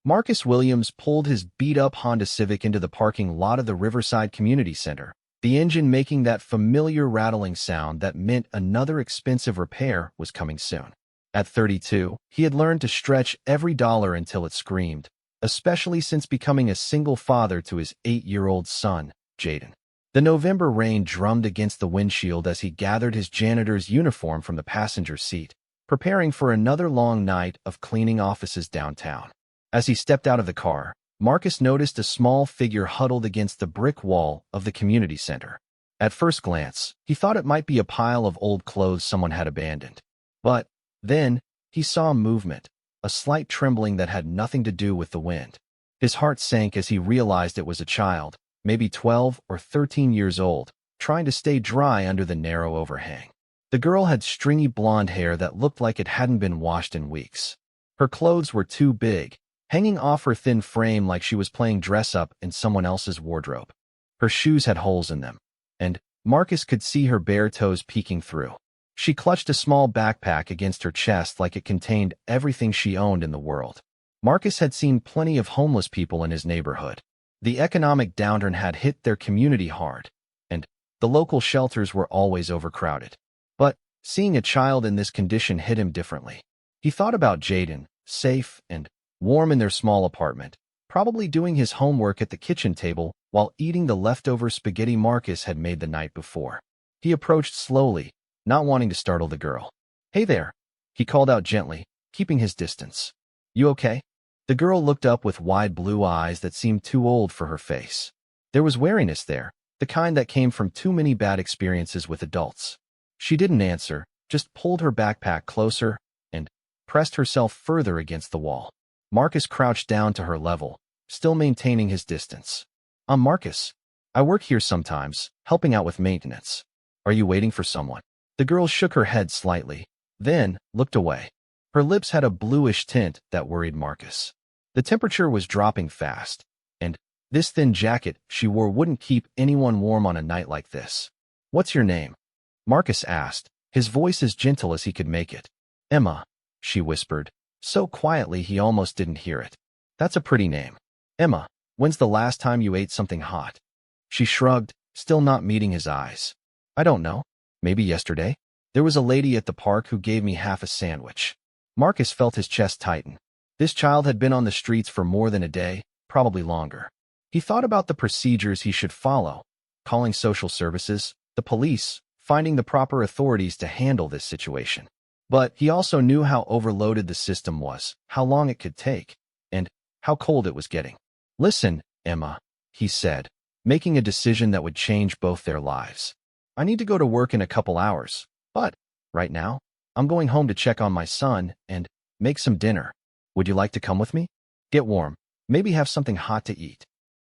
Marcus Williams pulled his beat-up Honda Civic into the parking lot of the Riverside Community Center, the engine making that familiar rattling sound that meant another expensive repair was coming soon. At 32, he had learned to stretch every dollar until it screamed, especially since becoming a single father to his 8-year-old son, Jaden. The November rain drummed against the windshield as he gathered his janitor's uniform from the passenger seat, preparing for another long night of cleaning offices downtown. As he stepped out of the car, Marcus noticed a small figure huddled against the brick wall of the community center. At first glance, he thought it might be a pile of old clothes someone had abandoned. But then he saw movement, a slight trembling that had nothing to do with the wind. His heart sank as he realized it was a child, maybe 12 or 13 years old, trying to stay dry under the narrow overhang. The girl had stringy blonde hair that looked like it hadn't been washed in weeks. Her clothes were too big, hanging off her thin frame like she was playing dress-up in someone else's wardrobe. Her shoes had holes in them, and Marcus could see her bare toes peeking through. She clutched a small backpack against her chest like it contained everything she owned in the world. Marcus had seen plenty of homeless people in his neighborhood. The economic downturn had hit their community hard, and the local shelters were always overcrowded. But seeing a child in this condition hit him differently. He thought about Jaden, safe and warm in their small apartment, probably doing his homework at the kitchen table while eating the leftover spaghetti Marcus had made the night before. He approached slowly, not wanting to startle the girl. "Hey there," he called out gently, keeping his distance. "You okay?" The girl looked up with wide blue eyes that seemed too old for her face. There was wariness there, the kind that came from too many bad experiences with adults. She didn't answer, just pulled her backpack closer and pressed herself further against the wall. Marcus crouched down to her level, still maintaining his distance. "I'm Marcus. I work here sometimes, helping out with maintenance. Are you waiting for someone?" The girl shook her head slightly, then looked away. Her lips had a bluish tint that worried Marcus. The temperature was dropping fast, and this thin jacket she wore wouldn't keep anyone warm on a night like this. "What's your name?" Marcus asked, his voice as gentle as he could make it. "Emma," she whispered, so quietly he almost didn't hear it. "That's a pretty name. Emma, when's the last time you ate something hot?" She shrugged, still not meeting his eyes. "I don't know. Maybe yesterday. There was a lady at the park who gave me half a sandwich." Marcus felt his chest tighten. This child had been on the streets for more than a day, probably longer. He thought about the procedures he should follow, calling social services, the police, finding the proper authorities to handle this situation. But he also knew how overloaded the system was, how long it could take, and how cold it was getting. "Listen, Emma," he said, making a decision that would change both their lives. "I need to go to work in a couple hours, but right now, I'm going home to check on my son and make some dinner. Would you like to come with me? Get warm, maybe have something hot to eat."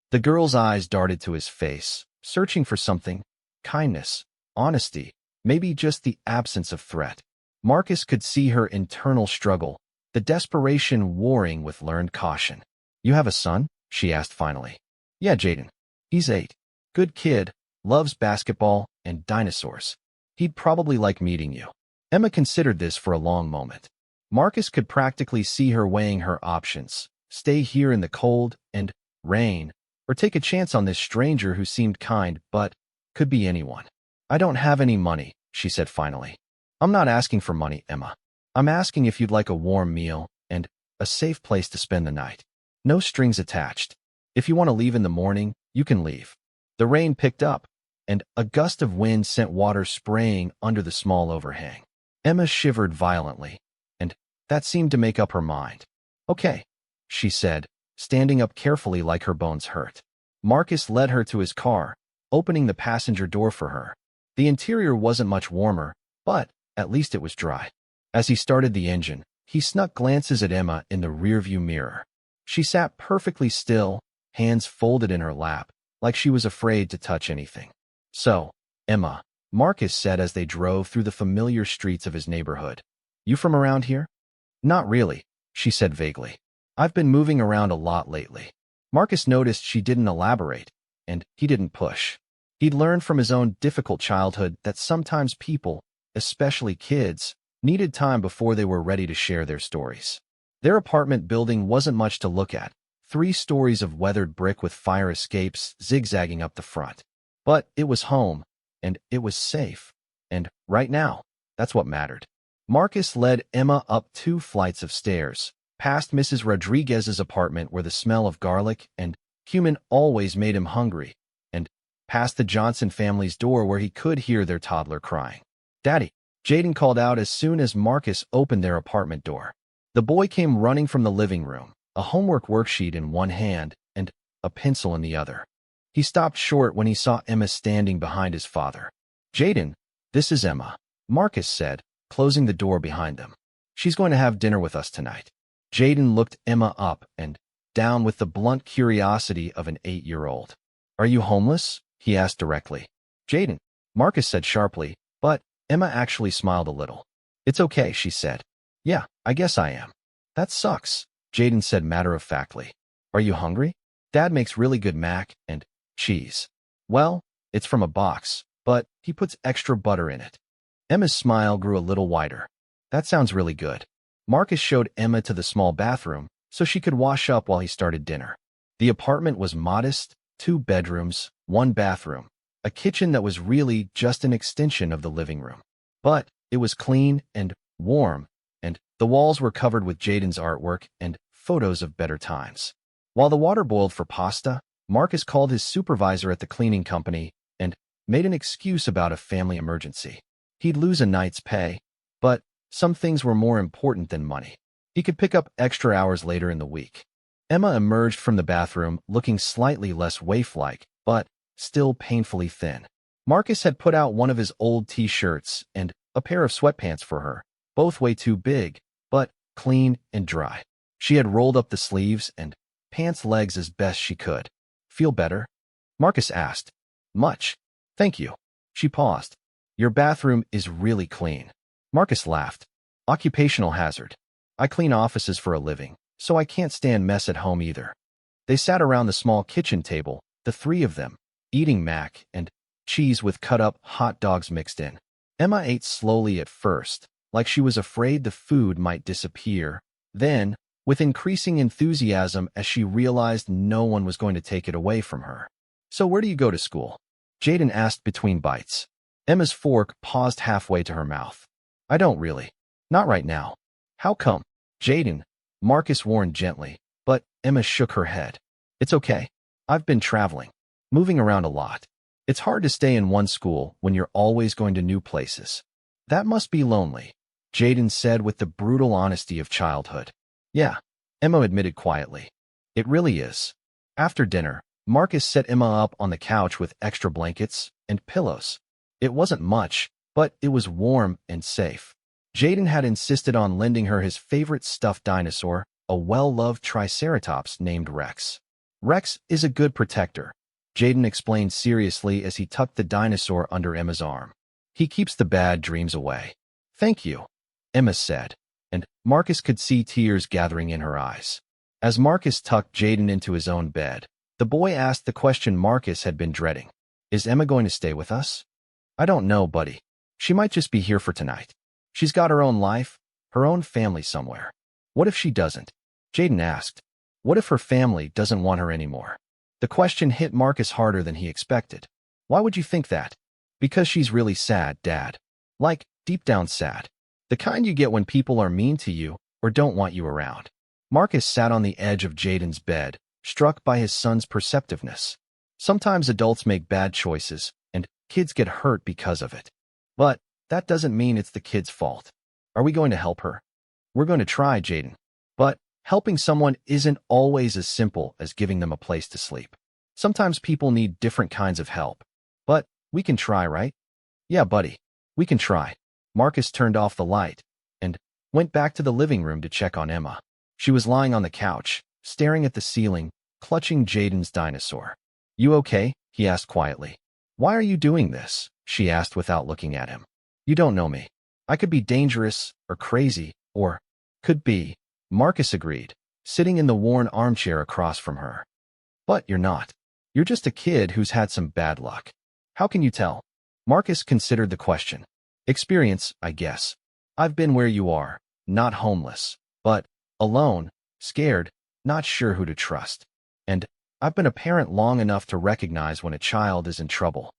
The girl's eyes darted to his face, searching for something: kindness, honesty, maybe just the absence of threat. Marcus could see her internal struggle, the desperation warring with learned caution. "You have a son?" she asked finally. "Yeah, Jaden. He's 8. Good kid, loves basketball and dinosaurs. He'd probably like meeting you." Emma considered this for a long moment. Marcus could practically see her weighing her options: stay here in the cold and rain, or take a chance on this stranger who seemed kind but could be anyone. "I don't have any money," she said finally. "I'm not asking for money, Emma. I'm asking if you'd like a warm meal and a safe place to spend the night. No strings attached. If you want to leave in the morning, you can leave." The rain picked up, and a gust of wind sent water spraying under the small overhang. Emma shivered violently, and that seemed to make up her mind. "Okay," she said, standing up carefully like her bones hurt. Marcus led her to his car, opening the passenger door for her. The interior wasn't much warmer, but at least it was dry. As he started the engine, he snuck glances at Emma in the rearview mirror. She sat perfectly still, hands folded in her lap, like she was afraid to touch anything. "So, Emma," Marcus said as they drove through the familiar streets of his neighborhood. "You from around here?" "Not really," she said vaguely. "I've been moving around a lot lately." Marcus noticed she didn't elaborate, and he didn't push. He'd learned from his own difficult childhood that sometimes people, especially kids, needed time before they were ready to share their stories. Their apartment building wasn't much to look at. 3 stories of weathered brick with fire escapes zigzagging up the front. But it was home, and it was safe. And right now, that's what mattered. Marcus led Emma up 2 flights of stairs, past Mrs. Rodriguez's apartment where the smell of garlic and cumin always made him hungry, and past the Johnson family's door where he could hear their toddler crying. "Daddy," Jaden called out as soon as Marcus opened their apartment door. The boy came running from the living room, a homework worksheet in one hand and a pencil in the other. He stopped short when he saw Emma standing behind his father. "Jaden, this is Emma," Marcus said, closing the door behind them. "She's going to have dinner with us tonight." Jaden looked Emma up and down with the blunt curiosity of an 8-year-old. "Are you homeless?" he asked directly. "Jaden," Marcus said sharply, but Emma actually smiled a little. "It's okay," she said. "Yeah, I guess I am." "That sucks," Jaden said matter-of-factly. "Are you hungry? Dad makes really good mac and cheese." "Well, it's from a box, but he puts extra butter in it." Emma's smile grew a little wider. "That sounds really good." Marcus showed Emma to the small bathroom so she could wash up while he started dinner. The apartment was modest, 2 bedrooms, 1 bathroom, a kitchen that was really just an extension of the living room. But it was clean and warm, and the walls were covered with Jaden's artwork and photos of better times. While the water boiled for pasta, Marcus called his supervisor at the cleaning company and made an excuse about a family emergency. He'd lose a night's pay, but some things were more important than money. He could pick up extra hours later in the week. Emma emerged from the bathroom looking slightly less waif-like, but still painfully thin. Marcus had put out one of his old t-shirts and a pair of sweatpants for her, both way too big, but clean and dry. She had rolled up the sleeves and pants legs as best she could. "Feel better?" Marcus asked. "Much. Thank you." She paused. "Your bathroom is really clean." Marcus laughed. "Occupational hazard. I clean offices for a living, so I can't stand mess at home either." They sat around the small kitchen table, the 3 of them, eating mac and cheese with cut-up hot dogs mixed in. Emma ate slowly at first, like she was afraid the food might disappear. Then, with increasing enthusiasm as she realized no one was going to take it away from her. "So where do you go to school?" Jaden asked between bites. Emma's fork paused halfway to her mouth. "I don't really. Not right now." "How come?" "Jaden," Marcus warned gently, but Emma shook her head. "It's okay. I've been traveling, moving around a lot. It's hard to stay in one school when you're always going to new places." "That must be lonely," Jaden said with the brutal honesty of childhood. "Yeah," Emma admitted quietly. "It really is." After dinner, Marcus set Emma up on the couch with extra blankets and pillows. It wasn't much, but it was warm and safe. Jaden had insisted on lending her his favorite stuffed dinosaur, a well-loved triceratops named Rex. "Rex is a good protector," Jaden explained seriously as he tucked the dinosaur under Emma's arm. "He keeps the bad dreams away." "Thank you," Emma said, and Marcus could see tears gathering in her eyes. As Marcus tucked Jaden into his own bed, the boy asked the question Marcus had been dreading. "Is Emma going to stay with us?" "I don't know, buddy. She might just be here for tonight. She's got her own life, her own family somewhere." "What if she doesn't?" Jaden asked. "What if her family doesn't want her anymore?" The question hit Marcus harder than he expected. "Why would you think that?" "Because she's really sad, Dad. Like, deep down sad. The kind you get when people are mean to you or don't want you around." Marcus sat on the edge of Jaden's bed, struck by his son's perceptiveness. Sometimes adults make bad choices, and kids get hurt because of it. But that doesn't mean it's the kid's fault. "Are we going to help her?" "We're going to try, Jaden. But helping someone isn't always as simple as giving them a place to sleep. Sometimes people need different kinds of help. But we can try, right?" "Yeah, buddy. We can try." Marcus turned off the light and went back to the living room to check on Emma. She was lying on the couch, staring at the ceiling, clutching Jaden's dinosaur. "You okay?" he asked quietly. "Why are you doing this?" she asked without looking at him. "You don't know me. I could be dangerous or crazy or could be," Marcus agreed, sitting in the worn armchair across from her. "But you're not. You're just a kid who's had some bad luck." "How can you tell?" Marcus considered the question. "Experience, I guess. I've been where you are, not homeless, but Alone, scared, not sure who to trust. And I've been a parent long enough to recognize when a child is in trouble.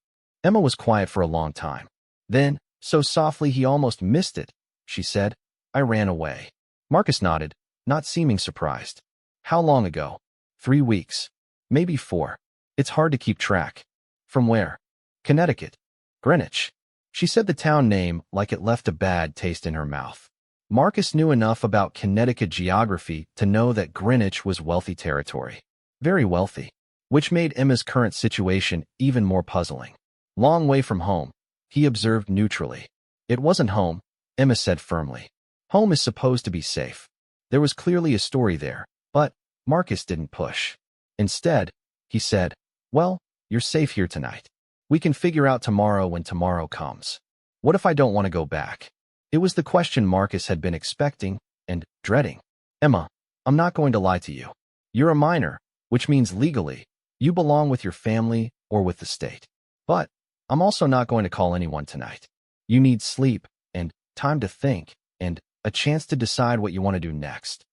Emma was quiet for a long time. Then, so softly he almost missed it, she said, I ran away. Marcus nodded, not seeming surprised. How long ago? 3 weeks. Maybe 4. It's hard to keep track. From where? Connecticut. Greenwich. She said the town name like it left a bad taste in her mouth. Marcus knew enough about Connecticut geography to know that Greenwich was wealthy territory. Very wealthy. Which made Emma's current situation even more puzzling. Long way from home, he observed neutrally. It wasn't home, Emma said firmly. Home is supposed to be safe. There was clearly a story there, but Marcus didn't push. Instead, he said, well, you're safe here tonight. We can figure out tomorrow when tomorrow comes. What if I don't want to go back? It was the question Marcus had been expecting and dreading. Emma, I'm not going to lie to you. You're a minor, which means legally, you belong with your family or with the state. But I'm also not going to call anyone tonight. You need sleep and time to think and a chance to decide what you want to do next.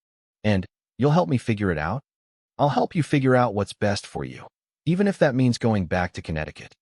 And you'll help me figure it out? I'll help you figure out what's best for you, even if that means going back to Connecticut.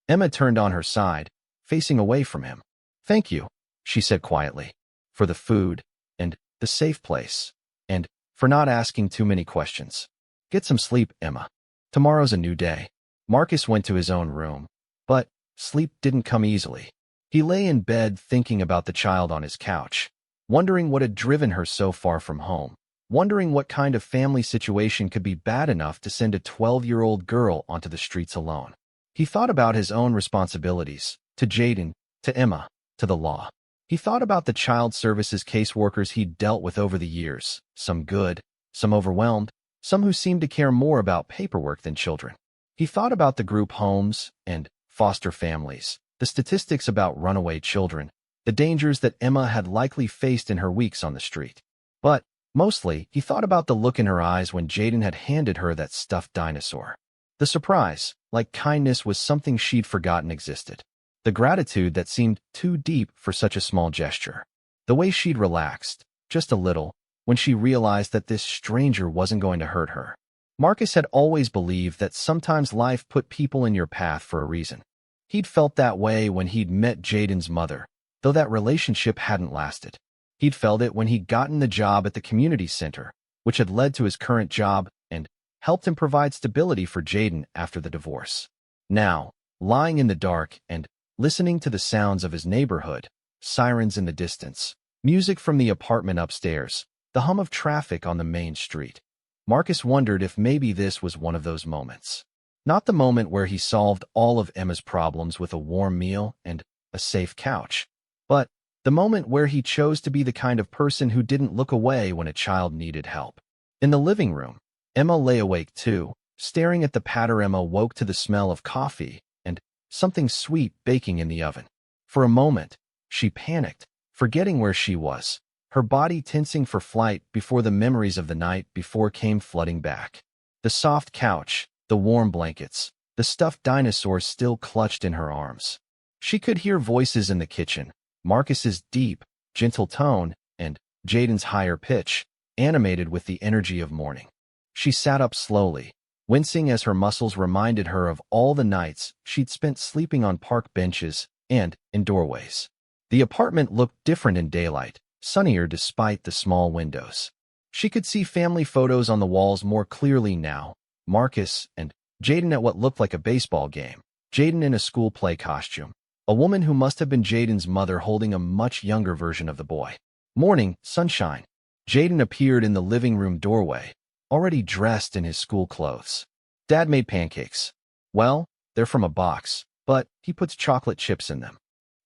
Emma turned on her side, facing away from him. Thank you, she said quietly, for the food and the safe place and for not asking too many questions. Get some sleep, Emma. Tomorrow's a new day. Marcus went to his own room, but sleep didn't come easily. He lay in bed thinking about the child on his couch, wondering what had driven her so far from home, wondering what kind of family situation could be bad enough to send a 12-year-old girl onto the streets alone. He thought about his own responsibilities, to Jaden, to Emma, to the law. He thought about the child services caseworkers he'd dealt with over the years, some good, some overwhelmed, some who seemed to care more about paperwork than children. He thought about the group homes and foster families, the statistics about runaway children, the dangers that Emma had likely faced in her weeks on the street. But, mostly, he thought about the look in her eyes when Jaden had handed her that stuffed dinosaur. The surprise, like kindness, was something she'd forgotten existed. The gratitude that seemed too deep for such a small gesture. The way she'd relaxed, just a little, when she realized that this stranger wasn't going to hurt her. Marcus had always believed that sometimes life put people in your path for a reason. He'd felt that way when he'd met Jaden's mother, though that relationship hadn't lasted. He'd felt it when he'd gotten the job at the community center, which had led to his current job and helped him provide stability for Jaden after the divorce. Now, lying in the dark and listening to the sounds of his neighborhood, sirens in the distance, music from the apartment upstairs, the hum of traffic on the main street, Marcus wondered if maybe this was one of those moments. Not the moment where he solved all of Emma's problems with a warm meal and a safe couch, but the moment where he chose to be the kind of person who didn't look away when a child needed help. In the living room, Emma lay awake too, staring at the patter. Emma woke to the smell of coffee and something sweet baking in the oven. For a moment, she panicked, forgetting where she was, her body tensing for flight before the memories of the night before came flooding back. The soft couch, the warm blankets, the stuffed dinosaur still clutched in her arms. She could hear voices in the kitchen, Marcus's deep, gentle tone, and Jaden's higher pitch, animated with the energy of morning. She sat up slowly, wincing as her muscles reminded her of all the nights she'd spent sleeping on park benches and in doorways. The apartment looked different in daylight, sunnier despite the small windows. She could see family photos on the walls more clearly now, Marcus and Jaden at what looked like a baseball game, Jaden in a school play costume, a woman who must have been Jaden's mother holding a much younger version of the boy. Morning, sunshine. Jaden appeared in the living room doorway, already dressed in his school clothes. Dad made pancakes. Well, they're from a box, but he puts chocolate chips in them.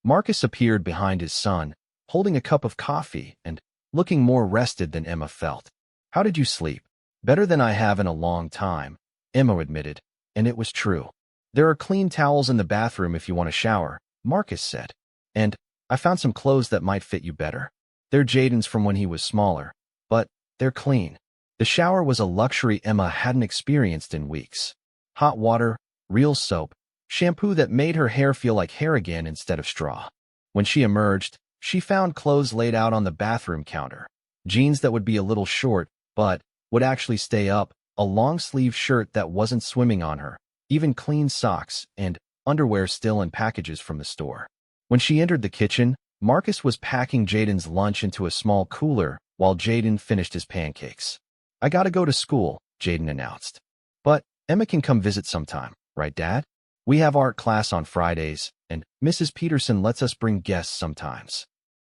Marcus appeared behind his son, holding a cup of coffee and looking more rested than Emma felt. How did you sleep? Better than I have in a long time, Emma admitted, and it was true. There are clean towels in the bathroom if you want to shower, Marcus said. And I found some clothes that might fit you better. They're Jaden's from when he was smaller, but they're clean. The shower was a luxury Emma hadn't experienced in weeks. Hot water, real soap, shampoo that made her hair feel like hair again instead of straw. When she emerged, she found clothes laid out on the bathroom counter. jeans that would be a little short, but would actually stay up, a long-sleeve shirt that wasn't swimming on her, even clean socks, and underwear still in packages from the store. When she entered the kitchen, Marcus was packing Jaden's lunch into a small cooler while Jaden finished his pancakes. "I gotta go to school," Jaden announced. "But Emma can come visit sometime, right, Dad? We have art class on Fridays, and Mrs. Peterson lets us bring guests sometimes."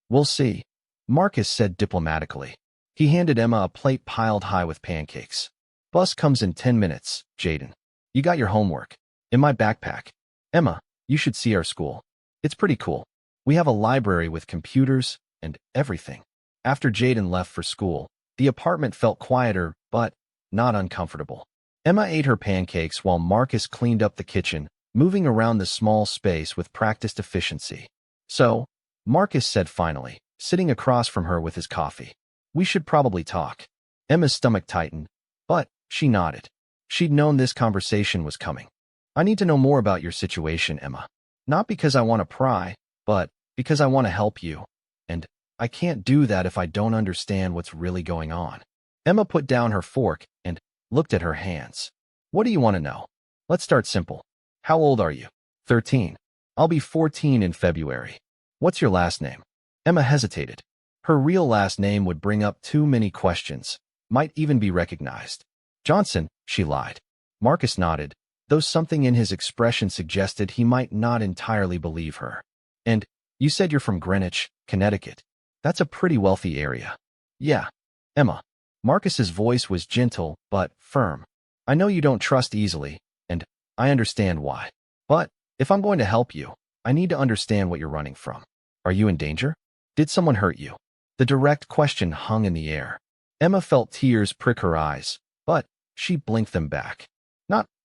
"We'll see," Marcus said diplomatically. He handed Emma a plate piled high with pancakes. "Bus comes in 10 minutes, Jaden. You got your homework in my backpack. Emma, you should see our school. It's pretty cool. We have a library with computers and everything." After Jaden left for school, the apartment felt quieter, but not uncomfortable. Emma ate her pancakes while Marcus cleaned up the kitchen, moving around the small space with practiced efficiency. "So," Marcus said finally, sitting across from her with his coffee, "we should probably talk." Emma's stomach tightened, but she nodded. She'd known this conversation was coming. "I need to know more about your situation, Emma. Not because I want to pry, but because I want to help you. And I can't do that if I don't understand what's really going on." Emma put down her fork and looked at her hands. "What do you want to know? Let's start simple. How old are you?" 13. "I'll be 14 in February." "What's your last name?" Emma hesitated. Her real last name would bring up too many questions, might even be recognized. "Johnson," she lied. Marcus nodded, though something in his expression suggested he might not entirely believe her. "And you said you're from Greenwich, Connecticut. That's a pretty wealthy area." "Yeah, Emma." Marcus's voice was gentle but firm. "I know you don't trust easily, and I understand why. But if I'm going to help you, I need to understand what you're running from. Are you in danger? Did someone hurt you?" The direct question hung in the air. Emma felt tears prick her eyes, but she blinked them back.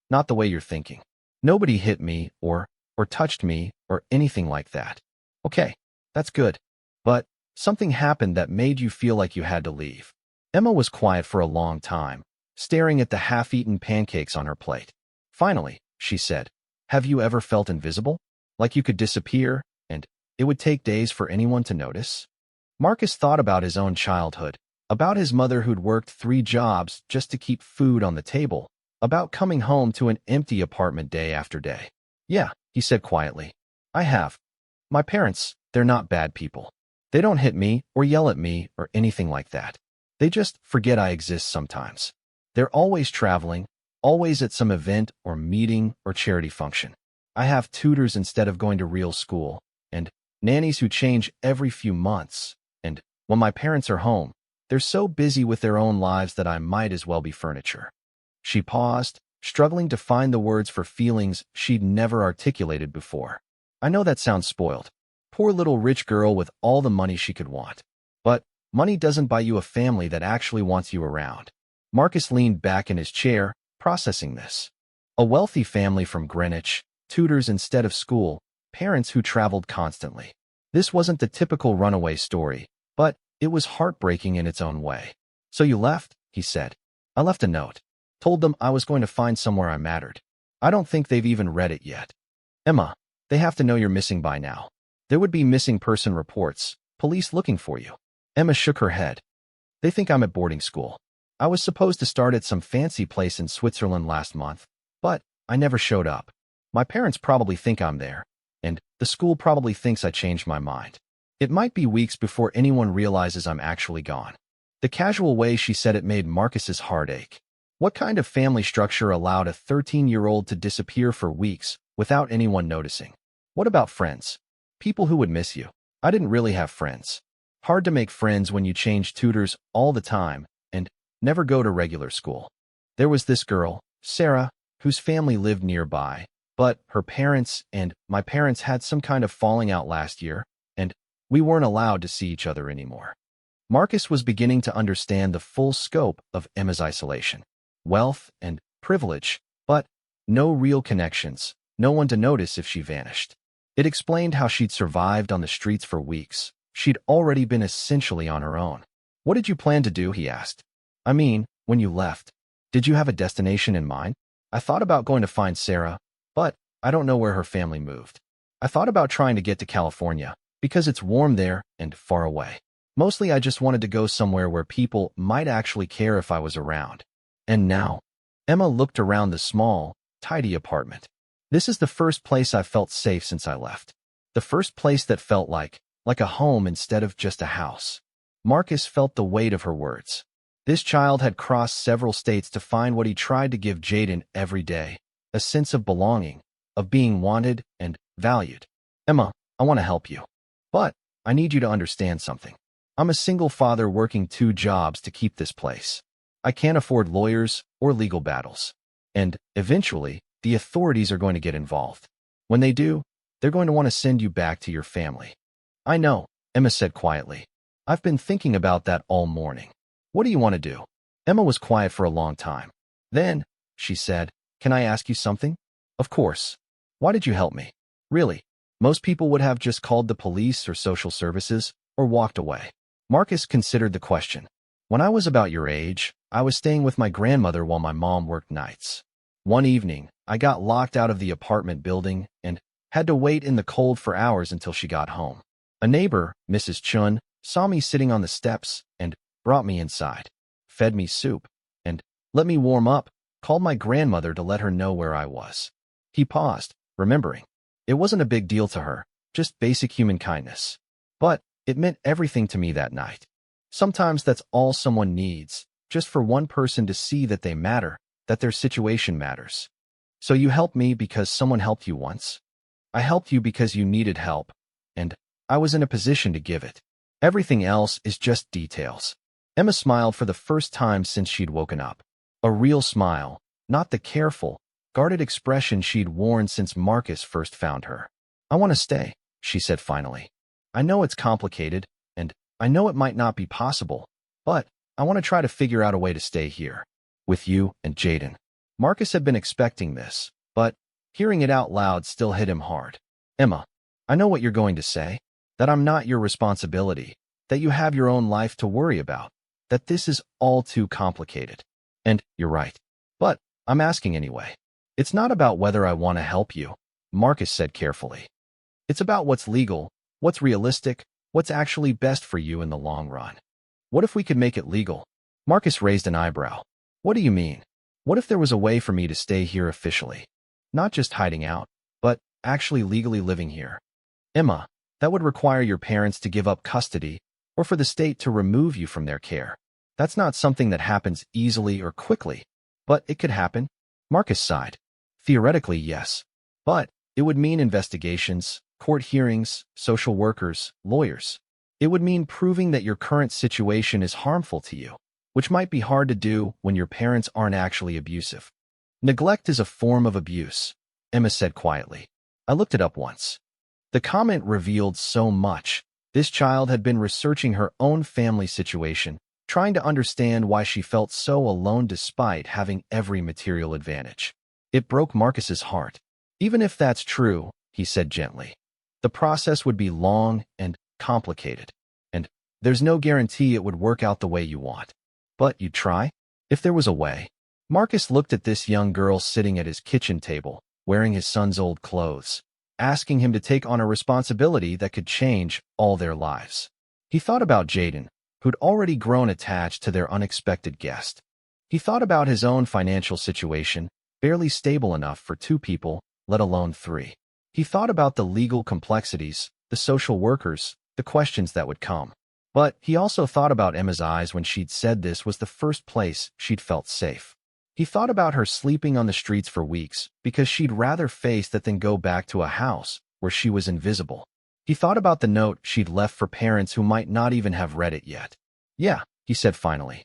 Not the way you're thinking. Nobody hit me or touched me or anything like that." "Okay, that's good. But something happened that made you feel like you had to leave." Emma was quiet for a long time, staring at the half-eaten pancakes on her plate. Finally, she said, "Have you ever felt invisible? Like you could disappear, and it would take days for anyone to notice?" Marcus thought about his own childhood, about his mother who'd worked 3 jobs just to keep food on the table, about coming home to an empty apartment day after day. "Yeah," he said quietly. "I have. My parents, they're not bad people. They don't hit me or yell at me or anything like that. They just forget I exist sometimes. They're always traveling, always at some event or meeting or charity function. I have tutors instead of going to real school, and nannies who change every few months. And when my parents are home, they're so busy with their own lives that I might as well be furniture." She paused, struggling to find the words for feelings she'd never articulated before. "I know that sounds spoiled. Poor little rich girl with all the money she could want. But money doesn't buy you a family that actually wants you around." Marcus leaned back in his chair, processing this. A wealthy family from Greenwich, tutors instead of school, parents who traveled constantly. This wasn't the typical runaway story, but it was heartbreaking in its own way. "So you left," he said. "I left a note. Told them I was going to find somewhere I mattered. I don't think they've even read it yet." "Emma, they have to know you're missing by now. There would be missing person reports, police looking for you." Emma shook her head. "They think I'm at boarding school. I was supposed to start at some fancy place in Switzerland last month, but I never showed up. My parents probably think I'm there, and the school probably thinks I changed my mind. It might be weeks before anyone realizes I'm actually gone." The casual way she said it made Marcus's heart ache. What kind of family structure allowed a 13-year-old to disappear for weeks without anyone noticing? What about friends? People who would miss you. I didn't really have friends. Hard to make friends when you change tutors all the time and never go to regular school. There was this girl, Sarah, whose family lived nearby, but her parents and my parents had some kind of falling out last year, and we weren't allowed to see each other anymore. Marcus was beginning to understand the full scope of Emma's isolation. Wealth and privilege, but no real connections, no one to notice if she vanished. It explained how she'd survived on the streets for weeks. She'd already been essentially on her own. "What did you plan to do?" he asked. "I mean, when you left, did you have a destination in mind?" "I thought about going to find Sarah, but I don't know where her family moved. I thought about trying to get to California, because it's warm there and far away. Mostly I just wanted to go somewhere where people might actually care if I was around. And now, Emma looked around the small, tidy apartment. This is the first place I've felt safe since I left. The first place that felt like a home instead of just a house. Marcus felt the weight of her words. This child had crossed several states to find what he tried to give Jaden every day, a sense of belonging, of being wanted and valued. Emma, I want to help you. But I need you to understand something. I'm a single father working 2 jobs to keep this place. I can't afford lawyers or legal battles. And eventually, the authorities are going to get involved. When they do, they're going to want to send you back to your family. I know, Emma said quietly. I've been thinking about that all morning. What do you want to do? Emma was quiet for a long time. Then, she said, can I ask you something? Of course. Why did you help me? Really? Most people would have just called the police or social services or walked away. Marcus considered the question. When I was about your age, I was staying with my grandmother while my mom worked nights. One evening, I got locked out of the apartment building and had to wait in the cold for hours until she got home. A neighbor, Mrs. Chun, saw me sitting on the steps and brought me inside, fed me soup, and let me warm up, called my grandmother to let her know where I was. He paused, remembering. It wasn't a big deal to her, just basic human kindness. But it meant everything to me that night. Sometimes that's all someone needs, just for one person to see that they matter, that their situation matters. So you helped me because someone helped you once? I helped you because you needed help, and I was in a position to give it. Everything else is just details. Emma smiled for the first time since she'd woken up. A real smile, not the careful, guarded expression she'd worn since Marcus first found her. I want to stay, she said finally. I know it's complicated, and I know it might not be possible, but I want to try to figure out a way to stay here, with you and Jaden. Marcus had been expecting this, but hearing it out loud still hit him hard. Emma, I know what you're going to say, that I'm not your responsibility, that you have your own life to worry about, that this is all too complicated. And you're right. But I'm asking anyway. It's not about whether I want to help you, Marcus said carefully. It's about what's legal, what's realistic, what's actually best for you in the long run. What if we could make it legal? Marcus raised an eyebrow. What do you mean? What if there was a way for me to stay here officially? Not just hiding out, but actually legally living here. Emma, that would require your parents to give up custody or for the state to remove you from their care. That's not something that happens easily or quickly, but it could happen. Marcus sighed. Theoretically, yes, but it would mean investigations, court hearings, social workers, lawyers. It would mean proving that your current situation is harmful to you, which might be hard to do when your parents aren't actually abusive. Neglect is a form of abuse, Emma said quietly. I looked it up once. The comment revealed so much. This child had been researching her own family situation, trying to understand why she felt so alone despite having every material advantage. It broke Marcus's heart. Even if that's true, he said gently, the process would be long and complicated, and there's no guarantee it would work out the way you want. But you'd try? If there was a way. Marcus looked at this young girl sitting at his kitchen table, wearing his son's old clothes, asking him to take on a responsibility that could change all their lives. He thought about Jaden, who'd already grown attached to their unexpected guest. He thought about his own financial situation, barely stable enough for 2 people, let alone 3. He thought about the legal complexities, the social workers, the questions that would come. But he also thought about Emma's eyes when she'd said this was the first place she'd felt safe. He thought about her sleeping on the streets for weeks because she'd rather face that than go back to a house where she was invisible. He thought about the note she'd left for parents who might not even have read it yet. Yeah, he said finally.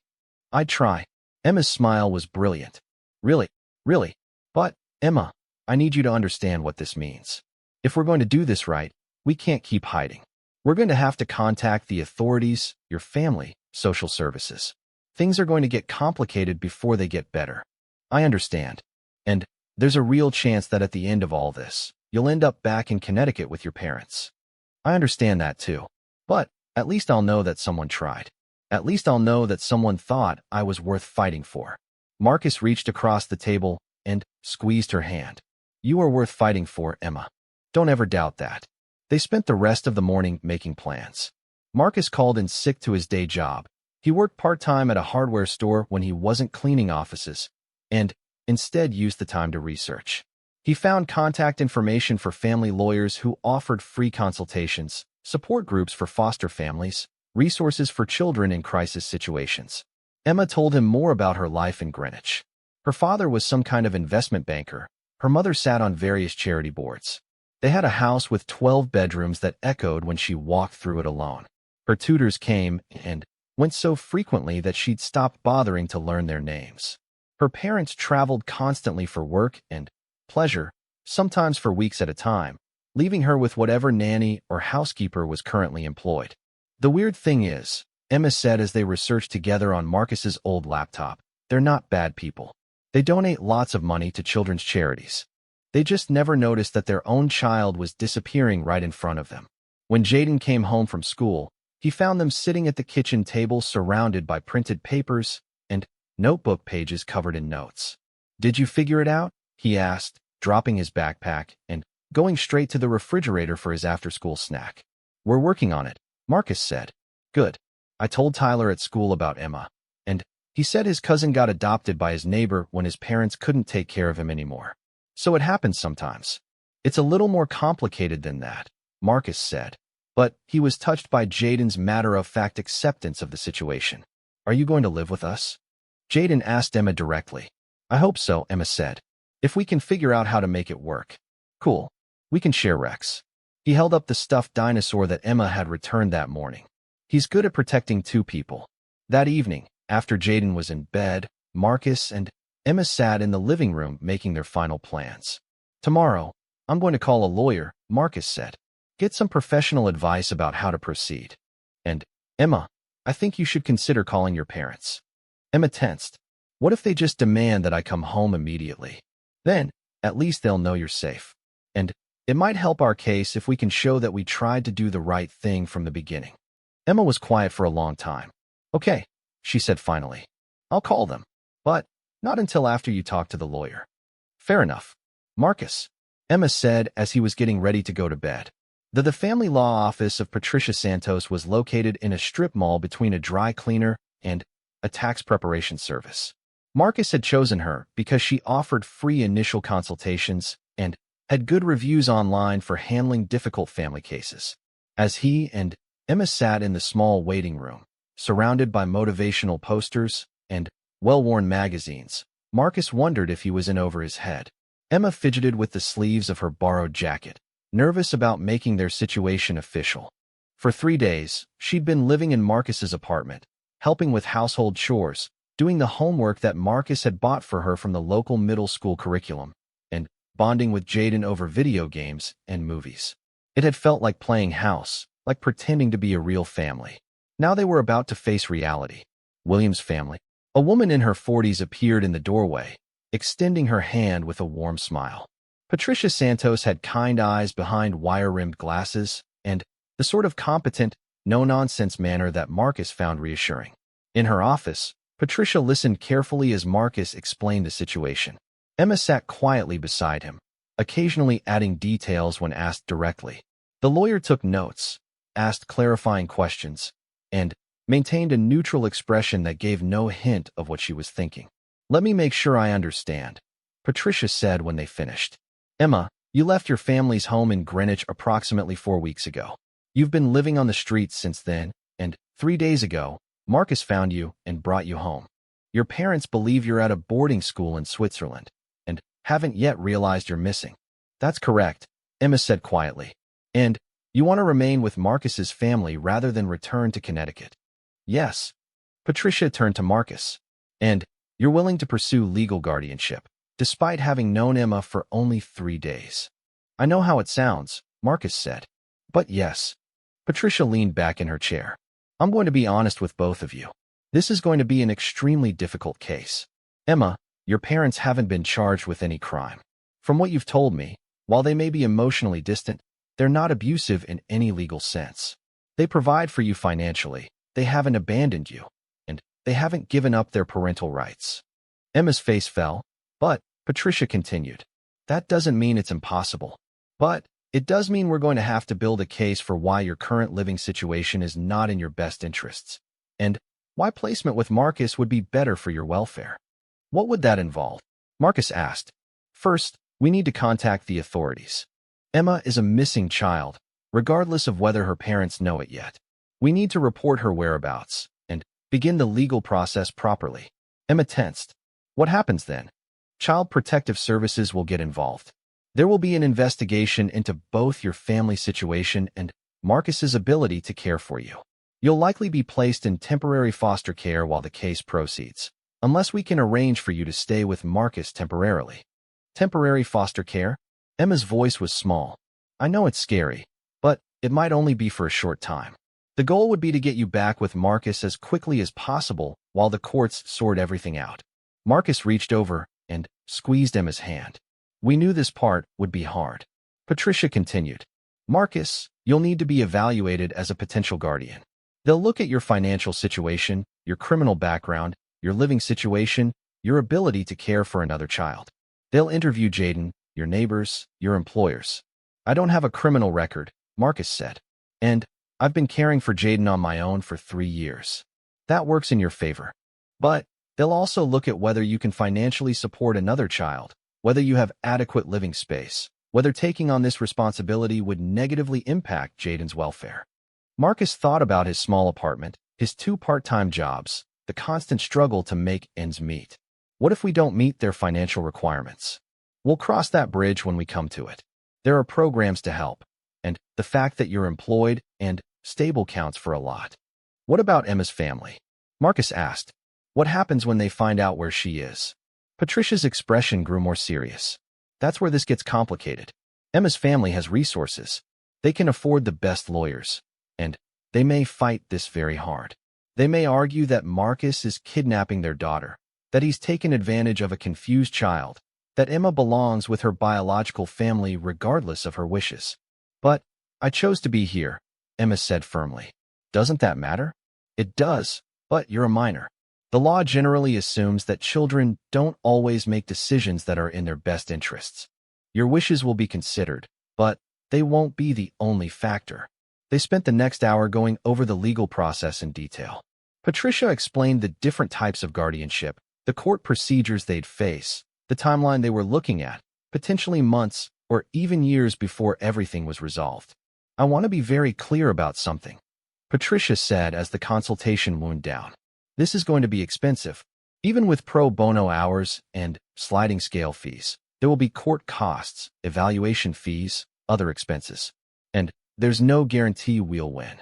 I'd try. Emma's smile was brilliant. Really, really. But, Emma, I need you to understand what this means. If we're going to do this right, we can't keep hiding. We're going to have to contact the authorities, your family, social services. Things are going to get complicated before they get better. I understand. And there's a real chance that at the end of all this, you'll end up back in Connecticut with your parents. I understand that too. But at least I'll know that someone tried. At least I'll know that someone thought I was worth fighting for. Marcus reached across the table and squeezed her hand. You are worth fighting for, Emma. Don't ever doubt that. They spent the rest of the morning making plans. Marcus called in sick to his day job. He worked part-time at a hardware store when he wasn't cleaning offices, and instead used the time to research. He found contact information for family lawyers who offered free consultations, support groups for foster families, resources for children in crisis situations. Emma told him more about her life in Greenwich. Her father was some kind of investment banker. Her mother sat on various charity boards. They had a house with 12 bedrooms that echoed when she walked through it alone. Her tutors came and went so frequently that she'd stopped bothering to learn their names. Her parents traveled constantly for work and pleasure, sometimes for weeks at a time, leaving her with whatever nanny or housekeeper was currently employed. The weird thing is, Emma said as they researched together on Marcus's old laptop, they're not bad people. They donate lots of money to children's charities. They just never noticed that their own child was disappearing right in front of them. When Jaden came home from school, he found them sitting at the kitchen table surrounded by printed papers and notebook pages covered in notes. "Did you figure it out?" he asked, dropping his backpack and going straight to the refrigerator for his after-school snack. "We're working on it," Marcus said. "Good. I told Tyler at school about Emma, and he said his cousin got adopted by his neighbor when his parents couldn't take care of him anymore. So it happens sometimes. It's a little more complicated than that," Marcus said. But he was touched by Jaden's matter-of-fact acceptance of the situation. "Are you going to live with us?" Jaden asked Emma directly. "I hope so," Emma said. "If we can figure out how to make it work." "Cool. We can share Rex." He held up the stuffed dinosaur that Emma had returned that morning. "He's good at protecting two people." That evening, after Jaden was in bed, Marcus and Emma sat in the living room making their final plans. "Tomorrow, I'm going to call a lawyer," Marcus said. "Get some professional advice about how to proceed. And, Emma, I think you should consider calling your parents." Emma tensed. "What if they just demand that I come home immediately? Then, at least they'll know you're safe. And it might help our case if we can show that we tried to do the right thing from the beginning." Emma was quiet for a long time. "Okay," she said finally. "I'll call them. But not until after you talk to the lawyer." "Fair enough, Marcus," Emma said as he was getting ready to go to bed. The family law office of Patricia Santos was located in a strip mall between a dry cleaner and a tax preparation service. Marcus had chosen her because she offered free initial consultations and had good reviews online for handling difficult family cases. As he and Emma sat in the small waiting room, surrounded by motivational posters and well-worn magazines, Marcus wondered if he was in over his head. Emma fidgeted with the sleeves of her borrowed jacket, nervous about making their situation official. For 3 days, she'd been living in Marcus's apartment, helping with household chores, doing the homework that Marcus had bought for her from the local middle school curriculum, and bonding with Jaden over video games and movies. It had felt like playing house, like pretending to be a real family. Now they were about to face reality. William's family. A woman in her 40s appeared in the doorway, extending her hand with a warm smile. Patricia Santos had kind eyes behind wire-rimmed glasses and the sort of competent, no-nonsense manner that Marcus found reassuring. In her office, Patricia listened carefully as Marcus explained the situation. Emma sat quietly beside him, occasionally adding details when asked directly. The lawyer took notes, asked clarifying questions, and maintained a neutral expression that gave no hint of what she was thinking. "Let me make sure I understand," Patricia said when they finished. "Emma, you left your family's home in Greenwich approximately 4 weeks ago. You've been living on the streets since then, and 3 days ago, Marcus found you and brought you home. Your parents believe you're at a boarding school in Switzerland and haven't yet realized you're missing." "That's correct," Emma said quietly. "And you want to remain with Marcus's family rather than return to Connecticut?" "Yes." Patricia turned to Marcus. "And you're willing to pursue legal guardianship, despite having known Emma for only 3 days." "I know how it sounds," Marcus said. "But yes." Patricia leaned back in her chair. "I'm going to be honest with both of you. This is going to be an extremely difficult case. Emma, your parents haven't been charged with any crime. From what you've told me, while they may be emotionally distant, they're not abusive in any legal sense. They provide for you financially, they haven't abandoned you, and they haven't given up their parental rights." Emma's face fell, but Patricia continued. "That doesn't mean it's impossible. But It does mean we're going to have to build a case for why your current living situation is not in your best interests, and why placement with Marcus would be better for your welfare. What would that involve? Marcus asked. First, we need to contact the authorities. Emma is a missing child, regardless of whether her parents know it yet. We need to report her whereabouts and begin the legal process properly. Emma tensed. What happens then? Child Protective Services will get involved. There will be an investigation into both your family situation and Marcus's ability to care for you. You'll likely be placed in temporary foster care while the case proceeds, unless we can arrange for you to stay with Marcus temporarily. Temporary foster care? Emma's voice was small. I know it's scary, but it might only be for a short time. The goal would be to get you back with Marcus as quickly as possible while the courts sort everything out. Marcus reached over and squeezed Emma's hand. We knew this part would be hard. Patricia continued. Marcus, you'll need to be evaluated as a potential guardian. They'll look at your financial situation, your criminal background, your living situation, your ability to care for another child. They'll interview Jaden, your neighbors, your employers. I don't have a criminal record, Marcus said. And I've been caring for Jaden on my own for 3 years. That works in your favor. But they'll also look at whether you can financially support another child, whether you have adequate living space, whether taking on this responsibility would negatively impact Jaden's welfare. Marcus thought about his small apartment, his 2 part-time jobs, the constant struggle to make ends meet. What if we don't meet their financial requirements? We'll cross that bridge when we come to it. There are programs to help, and the fact that you're employed and stable counts for a lot. What about Emma's family? Marcus asked. What happens when they find out where she is? Patricia's expression grew more serious. That's where this gets complicated. Emma's family has resources. They can afford the best lawyers, and they may fight this very hard. They may argue that Marcus is kidnapping their daughter, that he's taken advantage of a confused child, that Emma belongs with her biological family regardless of her wishes. But I chose to be here, Emma said firmly. Doesn't that matter? It does, but you're a minor. The law generally assumes that children don't always make decisions that are in their best interests. Your wishes will be considered, but they won't be the only factor. They spent the next hour going over the legal process in detail. Patricia explained the different types of guardianship, the court procedures they'd face, the timeline they were looking at, potentially months or even years before everything was resolved. I want to be very clear about something, Patricia said as the consultation wound down. This is going to be expensive. Even with pro bono hours and sliding scale fees, there will be court costs, evaluation fees, other expenses. And there's no guarantee we'll win.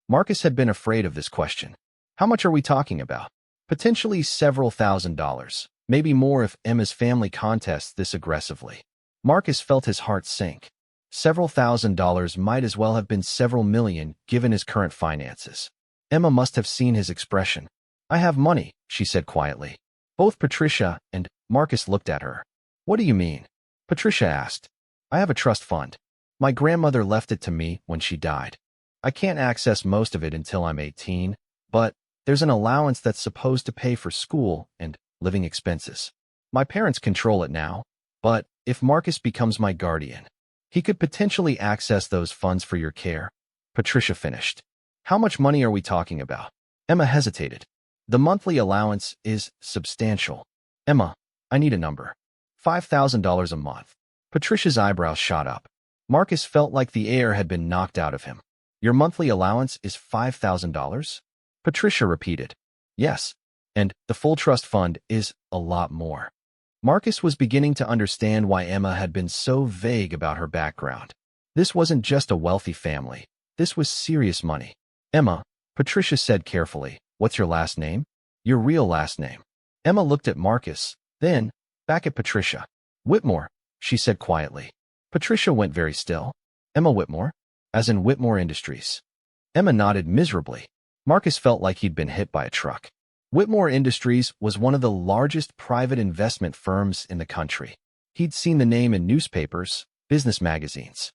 Marcus had been afraid of this question. How much are we talking about? Potentially several $1,000s, maybe more if Emma's family contests this aggressively. Marcus felt his heart sink. Several $1,000s might as well have been several million given his current finances. Emma must have seen his expression. I have money, she said quietly. Both Patricia and Marcus looked at her. What do you mean? Patricia asked. I have a trust fund. My grandmother left it to me when she died. I can't access most of it until I'm 18, but there's an allowance that's supposed to pay for school and living expenses. My parents control it now, but if Marcus becomes my guardian, he could potentially access those funds for your care. Patricia finished. How much money are we talking about? Emma hesitated. The monthly allowance is substantial. Emma, I need a number. $5,000 a month. Patricia's eyebrows shot up. Marcus felt like the air had been knocked out of him. Your monthly allowance is $5,000? Patricia repeated. Yes, and the full trust fund is a lot more. Marcus was beginning to understand why Emma had been so vague about her background. This wasn't just a wealthy family. This was serious money. Emma, Patricia said carefully, what's your last name? Your real last name. Emma looked at Marcus, then back at Patricia. Whitmore, she said quietly. Patricia went very still. Emma Whitmore? As in Whitmore Industries. Emma nodded miserably. Marcus felt like he'd been hit by a truck. Whitmore Industries was one of the largest private investment firms in the country. He'd seen the name in newspapers, business magazines.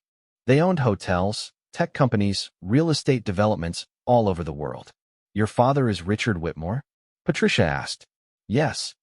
They owned hotels, tech companies, real estate developments all over the world. Your father is Richard Whitmore? Patricia asked. Yes.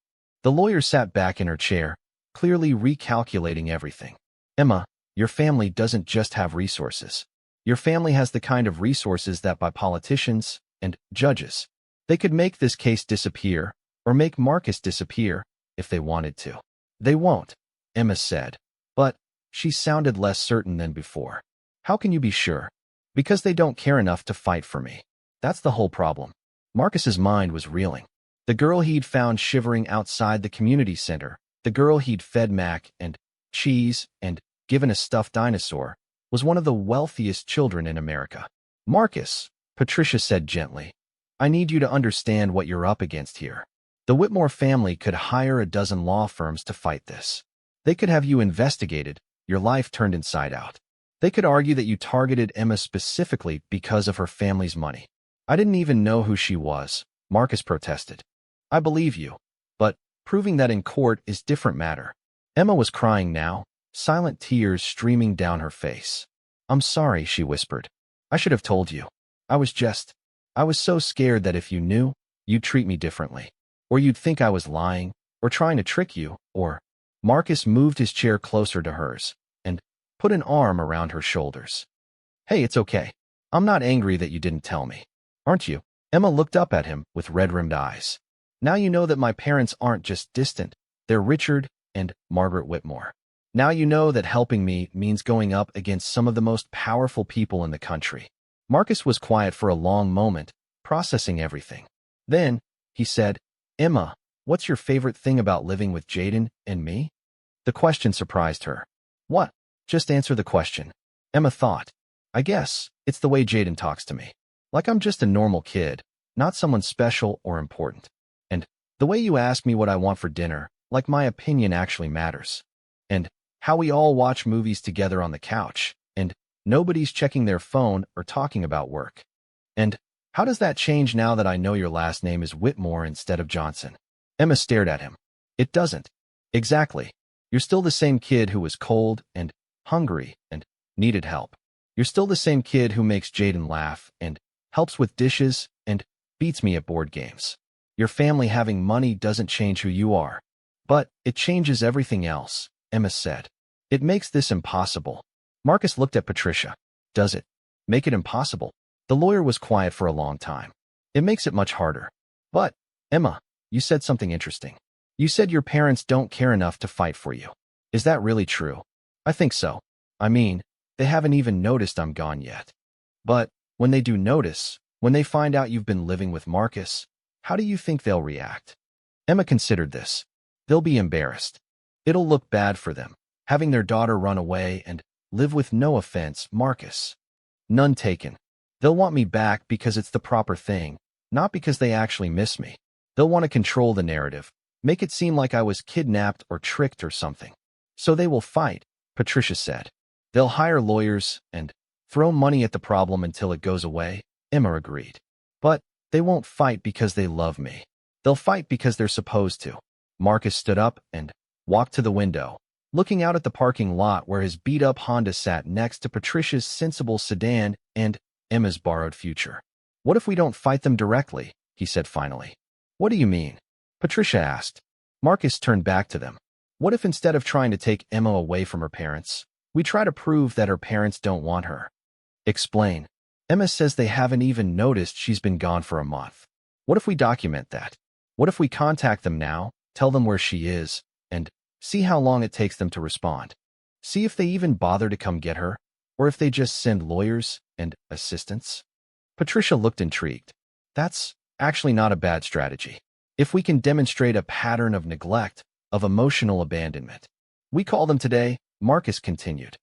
The lawyer sat back in her chair, clearly recalculating everything. Emma, Your family doesn't just have resources. Your family has the kind of resources that by politicians and judges. They could make this case disappear or make Marcus disappear if they wanted to. They won't, Emma said, but she sounded less certain than before. How can you be sure? Because they don't care enough to fight for me. That's the whole problem. Marcus's mind was reeling. The girl he'd found shivering outside the community center, the girl he'd fed mac and cheese and given a stuffed dinosaur, was one of the wealthiest children in America. Marcus, Patricia said gently, I need you to understand what you're up against here. The Whitmore family could hire a dozen law firms to fight this. They could have you investigated, your life turned inside out. They could argue that you targeted Emma specifically because of her family's money. I didn't even know who she was, Marcus protested. I believe you, but proving that in court is different matter. Emma was crying now, silent tears streaming down her face. I'm sorry, she whispered. I should have told you. I was so scared that if you knew, you'd treat me differently. Or you'd think I was lying, or trying to trick you, or... Marcus moved his chair closer to hers and put an arm around her shoulders. Hey, it's okay. I'm not angry that you didn't tell me. Aren't you? Emma looked up at him with red-rimmed eyes. Now you know that my parents aren't just distant. They're Richard and Margaret Whitmore. Now you know that helping me means going up against some of the most powerful people in the country. Marcus was quiet for a long moment, processing everything. Then, he said, Emma, what's your favorite thing about living with Jaden and me? The question surprised her. What? Just answer the question. Emma thought. I guess it's the way Jaden talks to me. Like I'm just a normal kid, not someone special or important. And the way you ask me what I want for dinner, like my opinion actually matters. And how we all watch movies together on the couch, and nobody's checking their phone or talking about work. And how does that change now that I know your last name is Whitmore instead of Johnson? Emma stared at him. It doesn't. Exactly. You're still the same kid who was cold and hungry and needed help. You're still the same kid who makes Jaden laugh and helps with dishes and beats me at board games. Your family having money doesn't change who you are. But it changes everything else, Emma said. It makes this impossible. Marcus looked at Patricia. Does it make it impossible? The lawyer was quiet for a long time. It makes it much harder. But, Emma, you said something interesting. You said your parents don't care enough to fight for you. Is that really true? I think so. I mean, they haven't even noticed I'm gone yet. But when they do notice, when they find out you've been living with Marcus, how do you think they'll react? Emma considered this. They'll be embarrassed. It'll look bad for them, having their daughter run away and live with no offense, Marcus. None taken. They'll want me back because it's the proper thing, not because they actually miss me. They'll want to control the narrative, make it seem like I was kidnapped or tricked or something. So they will fight, Patricia said. They'll hire lawyers and throw money at the problem until it goes away, Emma agreed. But they won't fight because they love me. They'll fight because they're supposed to. Marcus stood up and walked to the window, looking out at the parking lot where his beat-up Honda sat next to Patricia's sensible sedan and Emma's borrowed future. What if we don't fight them directly? He said finally. What do you mean? Patricia asked. Marcus turned back to them. What if instead of trying to take Emma away from her parents, we try to prove that her parents don't want her? Explain. Emma says they haven't even noticed she's been gone for a month. What if we document that? What if we contact them now, tell them where she is, and see how long it takes them to respond? See if they even bother to come get her, or if they just send lawyers and assistants? Patricia looked intrigued. That's actually not a bad strategy. If we can demonstrate a pattern of neglect, of emotional abandonment. We call them today, Marcus continued.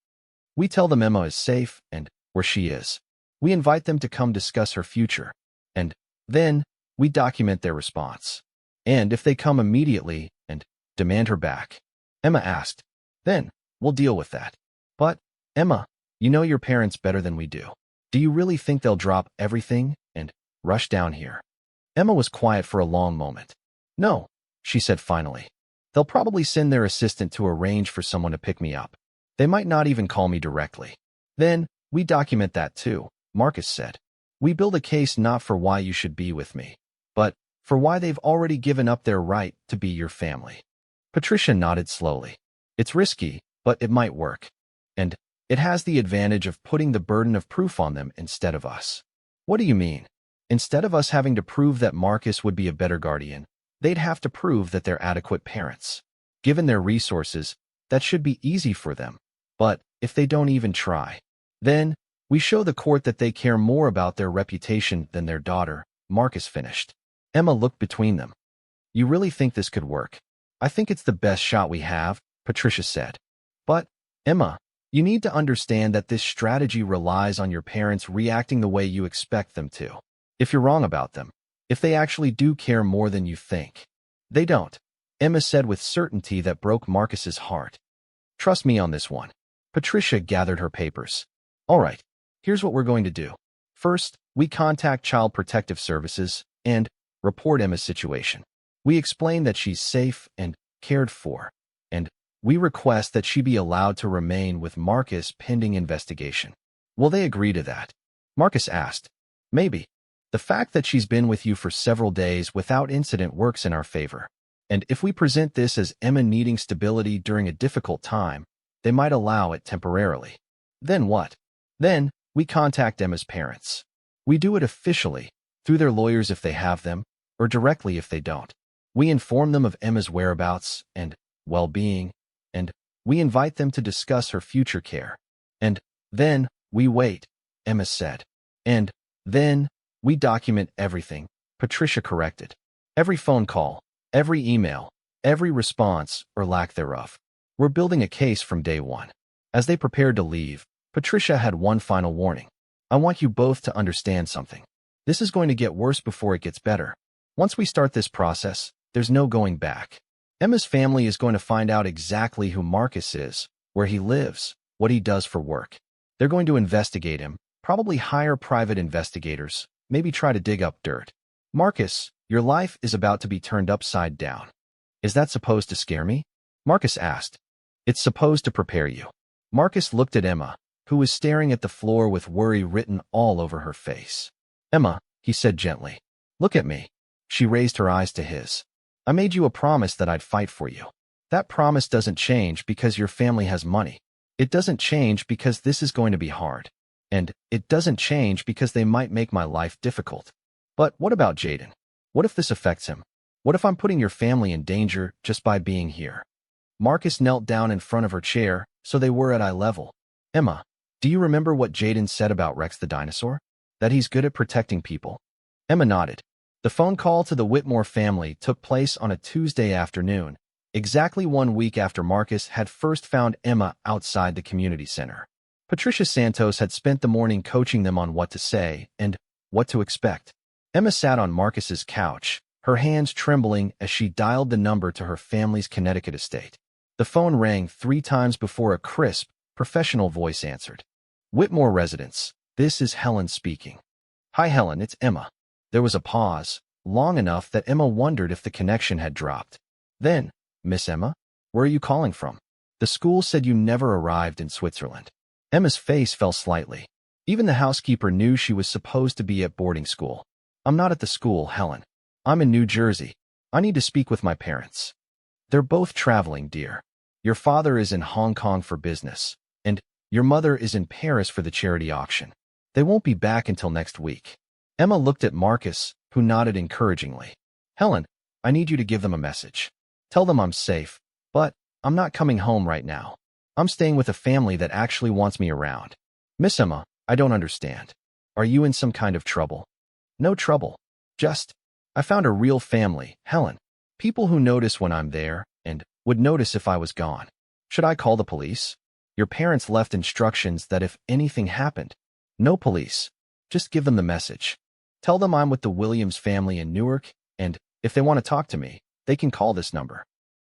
We tell them Emma is safe and where she is. We invite them to come discuss her future. And then we document their response. And if they come immediately and demand her back, Emma asked, then we'll deal with that. But, Emma, you know your parents better than we do. Do you really think they'll drop everything and rush down here? Emma was quiet for a long moment. No, she said finally. They'll probably send their assistant to arrange for someone to pick me up. They might not even call me directly. Then, we document that too, Marcus said. We build a case not for why you should be with me, but for why they've already given up their right to be your family. Patricia nodded slowly. It's risky, but it might work. And It has the advantage of putting the burden of proof on them instead of us. What do you mean? Instead of us having to prove that Marcus would be a better guardian, they'd have to prove that they're adequate parents. Given their resources, that should be easy for them. But if they don't even try, then we show the court that they care more about their reputation than their daughter, Marcus finished. Emma looked between them. You really think this could work? I think it's the best shot we have, Patricia said. But, Emma, you need to understand that this strategy relies on your parents reacting the way you expect them to. If you're wrong about them, if they actually do care more than you think. They don't, Emma said with certainty that broke Marcus's heart. Trust me on this one. Patricia gathered her papers. All right, here's what we're going to do. First, we contact Child Protective Services and report Emma's situation. We explain that she's safe and cared for, and we request that she be allowed to remain with Marcus pending investigation. Will they agree to that? Marcus asked. Maybe. The fact that she's been with you for several days without incident works in our favor. And if we present this as Emma needing stability during a difficult time, they might allow it temporarily. Then what? Then, we contact Emma's parents. We do it officially, through their lawyers if they have them, or directly if they don't. We inform them of Emma's whereabouts and well-being, and we invite them to discuss her future care. And then, we wait, Emma said. And then, we document everything, Patricia corrected. Every phone call, every email, every response, or lack thereof. We're building a case from day one. As they prepared to leave, Patricia had one final warning. I want you both to understand something. This is going to get worse before it gets better. Once we start this process, there's no going back. Emma's family is going to find out exactly who Marcus is, where he lives, what he does for work. They're going to investigate him, probably hire private investigators, maybe try to dig up dirt. Marcus, your life is about to be turned upside down. Is that supposed to scare me? Marcus asked. It's supposed to prepare you. Marcus looked at Emma, who was staring at the floor with worry written all over her face. Emma, he said gently, look at me. She raised her eyes to his. I made you a promise that I'd fight for you. That promise doesn't change because your family has money. It doesn't change because this is going to be hard. And it doesn't change because they might make my life difficult. But what about Jaden? What if this affects him? What if I'm putting your family in danger just by being here? Marcus knelt down in front of her chair, so they were at eye level. Emma, do you remember what Jaden said about Rex the dinosaur? That he's good at protecting people? Emma nodded. The phone call to the Whitmore family took place on a Tuesday afternoon, exactly 1 week after Marcus had first found Emma outside the community center. Patricia Santos had spent the morning coaching them on what to say and what to expect. Emma sat on Marcus's couch, her hands trembling as she dialed the number to her family's Connecticut estate. The phone rang 3 times before a crisp, professional voice answered. Whitmore residence, this is Helen speaking. Hi Helen, it's Emma. There was a pause, long enough that Emma wondered if the connection had dropped. Then, Miss Emma, where are you calling from? The school said you never arrived in Switzerland. Emma's face fell slightly. Even the housekeeper knew she was supposed to be at boarding school. I'm not at the school, Helen. I'm in New Jersey. I need to speak with my parents. They're both traveling, dear. Your father is in Hong Kong for business, and your mother is in Paris for the charity auction. They won't be back until next week. Emma looked at Marcus, who nodded encouragingly. Helen, I need you to give them a message. Tell them I'm safe, but I'm not coming home right now. I'm staying with a family that actually wants me around. Miss Emma, I don't understand. Are you in some kind of trouble? No trouble. Just, I found a real family, Helen. People who notice when I'm there, and would notice if I was gone. Should I call the police? Your parents left instructions that if anything happened, no police. Just give them the message. Tell them I'm with the Williams family in Newark, and if they want to talk to me, they can call this number.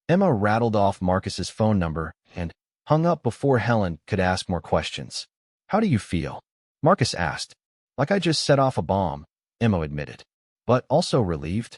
Emma rattled off Marcus's phone number and hung up before Helen could ask more questions. How do you feel? Marcus asked. Like I just set off a bomb, Emma admitted. But also relieved.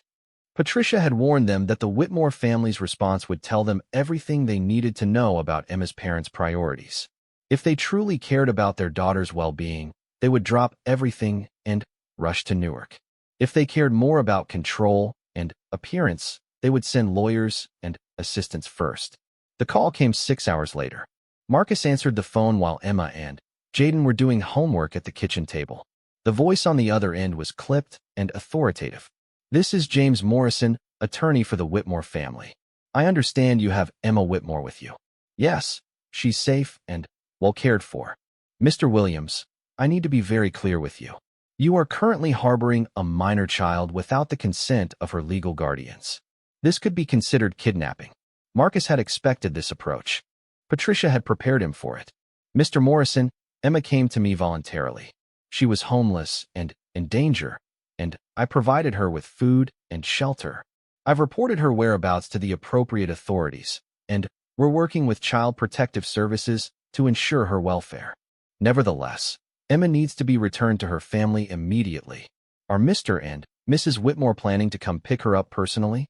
Patricia had warned them that the Whitmore family's response would tell them everything they needed to know about Emma's parents' priorities. If they truly cared about their daughter's well-being, they would drop everything and rush to Newark. If they cared more about control and appearance, they would send lawyers and assistants first. The call came 6 hours later. Marcus answered the phone while Emma and Jaden were doing homework at the kitchen table. The voice on the other end was clipped and authoritative. "This is James Morrison, attorney for the Whitmore family. I understand you have Emma Whitmore with you." "Yes, she's safe and well cared for." "Mr. Williams, I need to be very clear with you. You are currently harboring a minor child without the consent of her legal guardians. This could be considered kidnapping." Marcus had expected this approach. Patricia had prepared him for it. "Mr. Morrison, Emma came to me voluntarily. She was homeless and in danger, and I provided her with food and shelter. I've reported her whereabouts to the appropriate authorities, and we're working with Child Protective Services to ensure her welfare. Nevertheless, Emma needs to be returned to her family immediately. Are Mr. and Mrs. Whitmore planning to come pick her up personally?"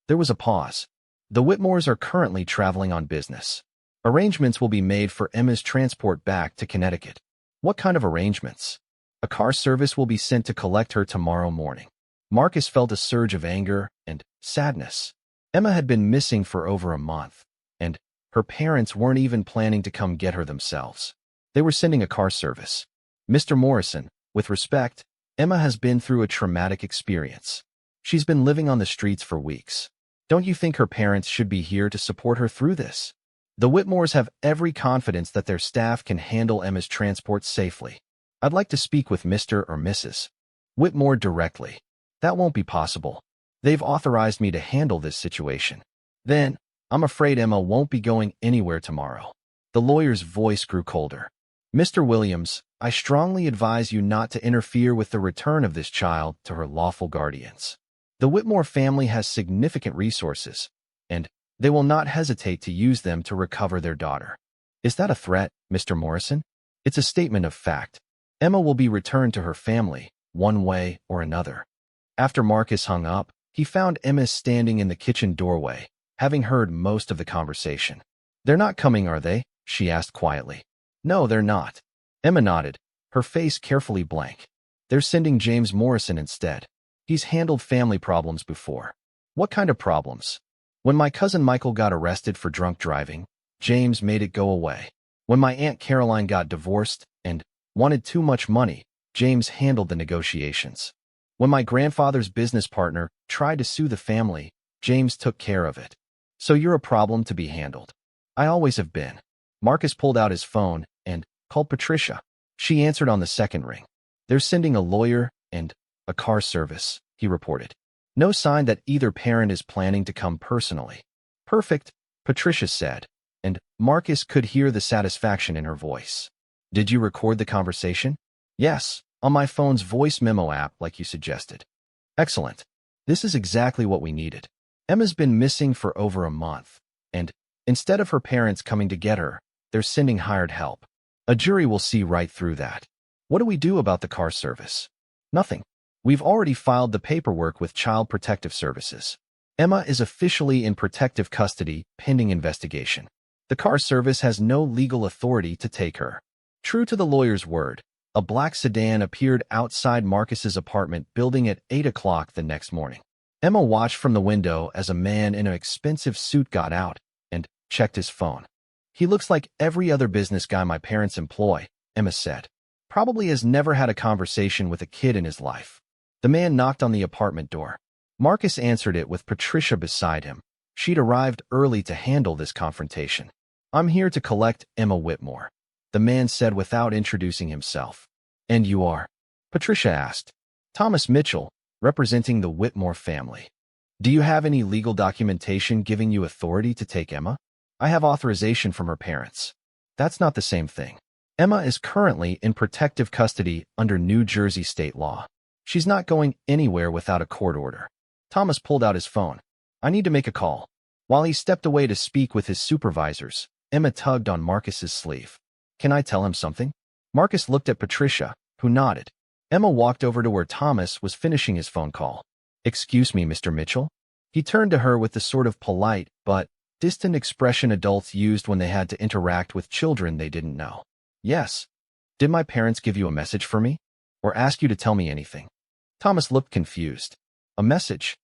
There was a pause. "The Whitmores are currently traveling on business. Arrangements will be made for Emma's transport back to Connecticut." "What kind of arrangements?" "A car service will be sent to collect her tomorrow morning." Marcus felt a surge of anger and sadness. Emma had been missing for over a month, and her parents weren't even planning to come get her themselves. They were sending a car service. "Mr. Morrison, with respect, Emma has been through a traumatic experience. She's been living on the streets for weeks. Don't you think her parents should be here to support her through this? The Whitmores have every confidence that their staff can handle Emma's transport safely. I'd like to speak with Mr. or Mrs. Whitmore directly." "That won't be possible. They've authorized me to handle this situation." "Then, I'm afraid Emma won't be going anywhere tomorrow." The lawyer's voice grew colder. "Mr. Williams, I strongly advise you not to interfere with the return of this child to her lawful guardians. The Whitmore family has significant resources, and they will not hesitate to use them to recover their daughter." "Is that a threat, Mr. Morrison?" "It's a statement of fact. Emma will be returned to her family, one way or another." After Marcus hung up, he found Emma standing in the kitchen doorway, having heard most of the conversation. "They're not coming, are they?" she asked quietly. "No, they're not." Emma nodded, her face carefully blank. "They're sending James Morrison instead. He's handled family problems before." "What kind of problems?" "When my cousin Michael got arrested for drunk driving, James made it go away. When my Aunt Caroline got divorced and wanted too much money, James handled the negotiations. When my grandfather's business partner tried to sue the family, James took care of it. So you're a problem to be handled." "I always have been." Marcus pulled out his phone and called Patricia. She answered on the second ring. "They're sending a lawyer and a car service," he reported. "No sign that either parent is planning to come personally." "Perfect," Patricia said, and Marcus could hear the satisfaction in her voice. "Did you record the conversation?" "Yes, on my phone's voice memo app like you suggested." "Excellent. This is exactly what we needed. Emma's been missing for over a month, and instead of her parents coming to get her, they're sending hired help. A jury will see right through that." "What do we do about the car service?" "Nothing. We've already filed the paperwork with Child Protective Services. Emma is officially in protective custody pending investigation. The car service has no legal authority to take her." True to the lawyer's word, a black sedan appeared outside Marcus's apartment building at 8 o'clock the next morning. Emma watched from the window as a man in an expensive suit got out and checked his phone. "He looks like every other business guy my parents employ," Emma said. "Probably has never had a conversation with a kid in his life." The man knocked on the apartment door. Marcus answered it with Patricia beside him. She'd arrived early to handle this confrontation. "I'm here to collect Emma Whitmore," the man said without introducing himself. "And you are?" Patricia asked. "Thomas Mitchell, representing the Whitmore family." "Do you have any legal documentation giving you authority to take Emma?" "I have authorization from her parents." "That's not the same thing. Emma is currently in protective custody under New Jersey state law. She's not going anywhere without a court order." Thomas pulled out his phone. "I need to make a call." While he stepped away to speak with his supervisors, Emma tugged on Marcus's sleeve. "Can I tell him something?" Marcus looked at Patricia, who nodded. Emma walked over to where Thomas was finishing his phone call. "Excuse me, Mr. Mitchell?" He turned to her with the sort of polite but distant expression adults used when they had to interact with children they didn't know. "Yes. Did my parents give you a message for me? Or ask you to tell me anything?" Thomas looked confused. "A message?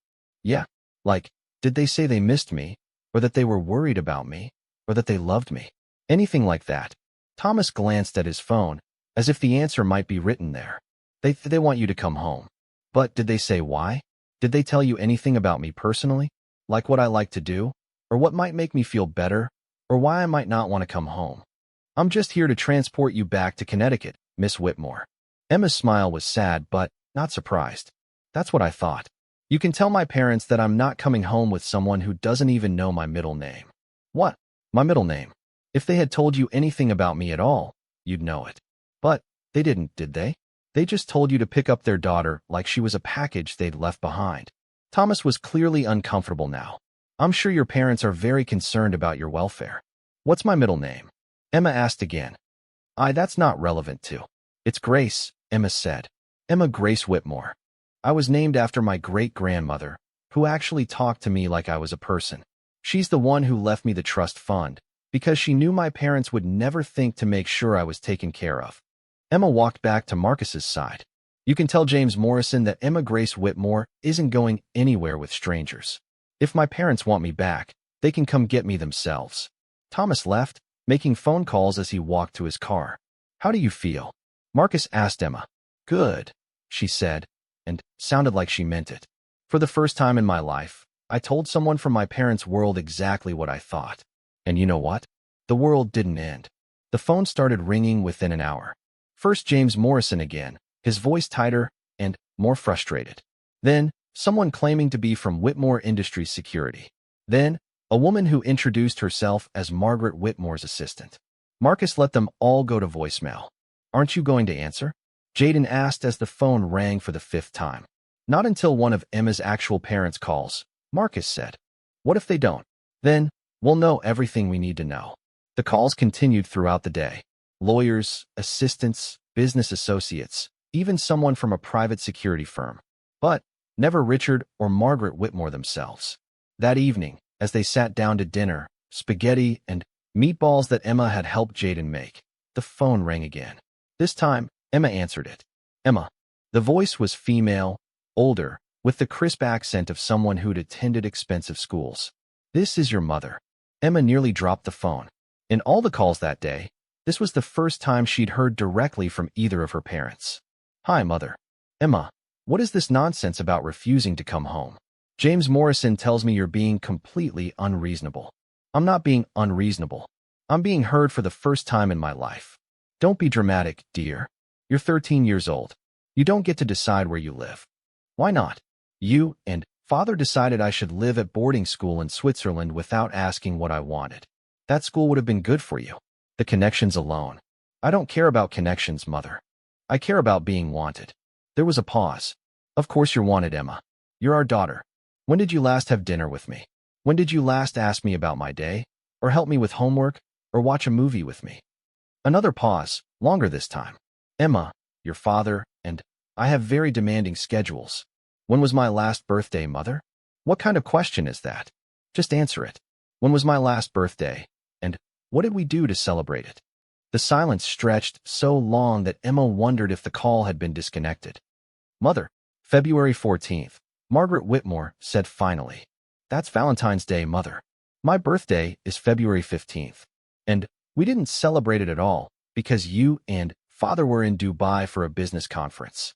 Yeah. Like, did they say they missed me, or that they were worried about me, or that they loved me?" Anything like that. Thomas glanced at his phone, as if the answer might be written there. They want you to come home. But did they say why? Did they tell you anything about me personally? Like what I like to do? Or what might make me feel better? Or why I might not want to come home? I'm just here to transport you back to Connecticut, Miss Whitmore. Emma's smile was sad, but not surprised. That's what I thought. You can tell my parents that I'm not coming home with someone who doesn't even know my middle name. What? My middle name? If they had told you anything about me at all, you'd know it. But they didn't, did they? They just told you to pick up their daughter like she was a package they'd left behind. Thomas was clearly uncomfortable now. I'm sure your parents are very concerned about your welfare. What's my middle name? Emma asked again. That's not relevant to. It's Grace, Emma said. Emma Grace Whitmore. I was named after my great-grandmother, who actually talked to me like I was a person. She's the one who left me the trust fund, because she knew my parents would never think to make sure I was taken care of. Emma walked back to Marcus's side. You can tell James Morrison that Emma Grace Whitmore isn't going anywhere with strangers. If my parents want me back, they can come get me themselves. Thomas left, making phone calls as he walked to his car. How do you feel? Marcus asked Emma. Good, she said, and sounded like she meant it. For the first time in my life, I told someone from my parents' world exactly what I thought. And you know what? The world didn't end. The phone started ringing within an hour. First James Morrison again, his voice tighter and more frustrated. Then, someone claiming to be from Whitmore Industries Security. Then, a woman who introduced herself as Margaret Whitmore's assistant. Marcus let them all go to voicemail. Aren't you going to answer? Jaden asked as the phone rang for the 5th time. Not until one of Emma's actual parents calls, Marcus said. What if they don't? Then, we'll know everything we need to know. The calls continued throughout the day. Lawyers, assistants, business associates, even someone from a private security firm. But never Richard or Margaret Whitmore themselves. That evening, as they sat down to dinner, spaghetti and meatballs that Emma had helped Jaden make, the phone rang again. This time, Emma answered it. Emma. The voice was female, older, with the crisp accent of someone who'd attended expensive schools. This is your mother. Emma nearly dropped the phone. In all the calls that day, this was the first time she'd heard directly from either of her parents. Hi, Mother. Emma, what is this nonsense about refusing to come home? James Morrison tells me you're being completely unreasonable. I'm not being unreasonable. I'm being heard for the first time in my life. Don't be dramatic, dear. You're 13 years old. You don't get to decide where you live. Why not? You and Father decided I should live at boarding school in Switzerland without asking what I wanted. That school would have been good for you. The connections alone. I don't care about connections, Mother. I care about being wanted. There was a pause. Of course you're wanted, Emma. You're our daughter. When did you last have dinner with me? When did you last ask me about my day? Or help me with homework? Or watch a movie with me? Another pause, longer this time. Emma, your father, and I have very demanding schedules. When was my last birthday, Mother? What kind of question is that? Just answer it. When was my last birthday? And what did we do to celebrate it? The silence stretched so long that Emma wondered if the call had been disconnected. Mother, February 14th, Margaret Whitmore said finally. That's Valentine's Day, Mother. My birthday is February 15th. And we didn't celebrate it at all because you and Father were in Dubai for a business conference.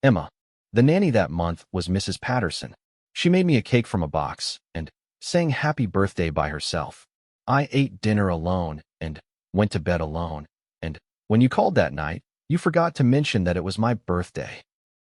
Emma, the nanny that month was Mrs. Patterson. She made me a cake from a box and sang happy birthday by herself. I ate dinner alone and went to bed alone. And when you called that night, you forgot to mention that it was my birthday.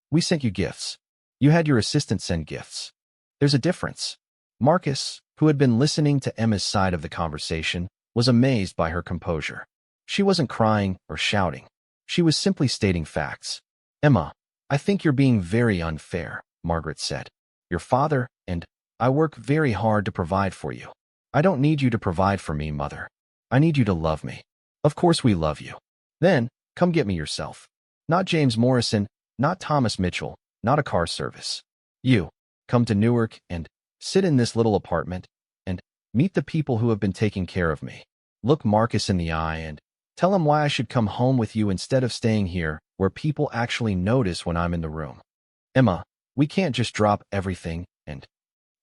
We sent you gifts. You had your assistant send gifts. There's a difference. Marcus, who had been listening to Emma's side of the conversation, was amazed by her composure. She wasn't crying or shouting. She was simply stating facts. Emma, I think you're being very unfair, Margaret said. Your father and I work very hard to provide for you. I don't need you to provide for me, Mother. I need you to love me. Of course we love you. Then, come get me yourself. Not James Morrison, not Thomas Mitchell, not a car service. You, come to Newark and sit in this little apartment and meet the people who have been taking care of me. Look Marcus in the eye and tell him why I should come home with you instead of staying here where people actually notice when I'm in the room. Emma, we can't just drop everything and...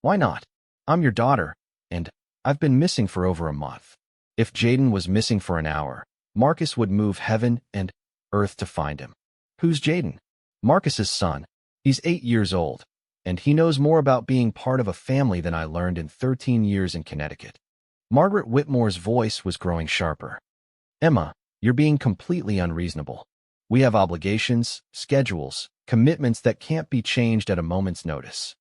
Why not? I'm your daughter, and I've been missing for over a month. If Jaden was missing for an hour, Marcus would move heaven and earth to find him. Who's Jaden? Marcus's son. He's 8 years old, and he knows more about being part of a family than I learned in 13 years in Connecticut. Margaret Whitmore's voice was growing sharper. Emma, you're being completely unreasonable. We have obligations, schedules, commitments that can't be changed at a moment's notice.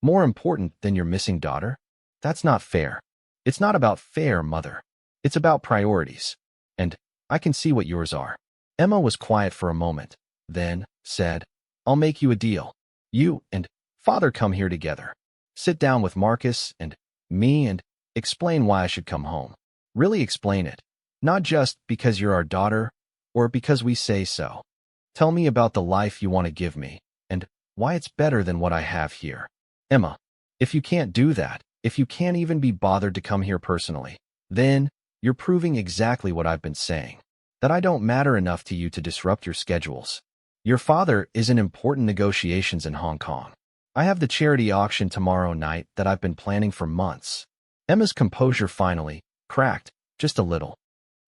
More important than your missing daughter? That's not fair. It's not about fair, Mother. It's about priorities. And I can see what yours are. Emma was quiet for a moment, then said, I'll make you a deal. You and Father come here together. Sit down with Marcus and me and explain why I should come home. Really explain it. Not just because you're our daughter or because we say so. Tell me about the life you want to give me and why it's better than what I have here. Emma, if you can't do that, if you can't even be bothered to come here personally, then you're proving exactly what I've been saying, that I don't matter enough to you to disrupt your schedules. Your father is in important negotiations in Hong Kong. I have the charity auction tomorrow night that I've been planning for months. Emma's composure finally cracked, just a little.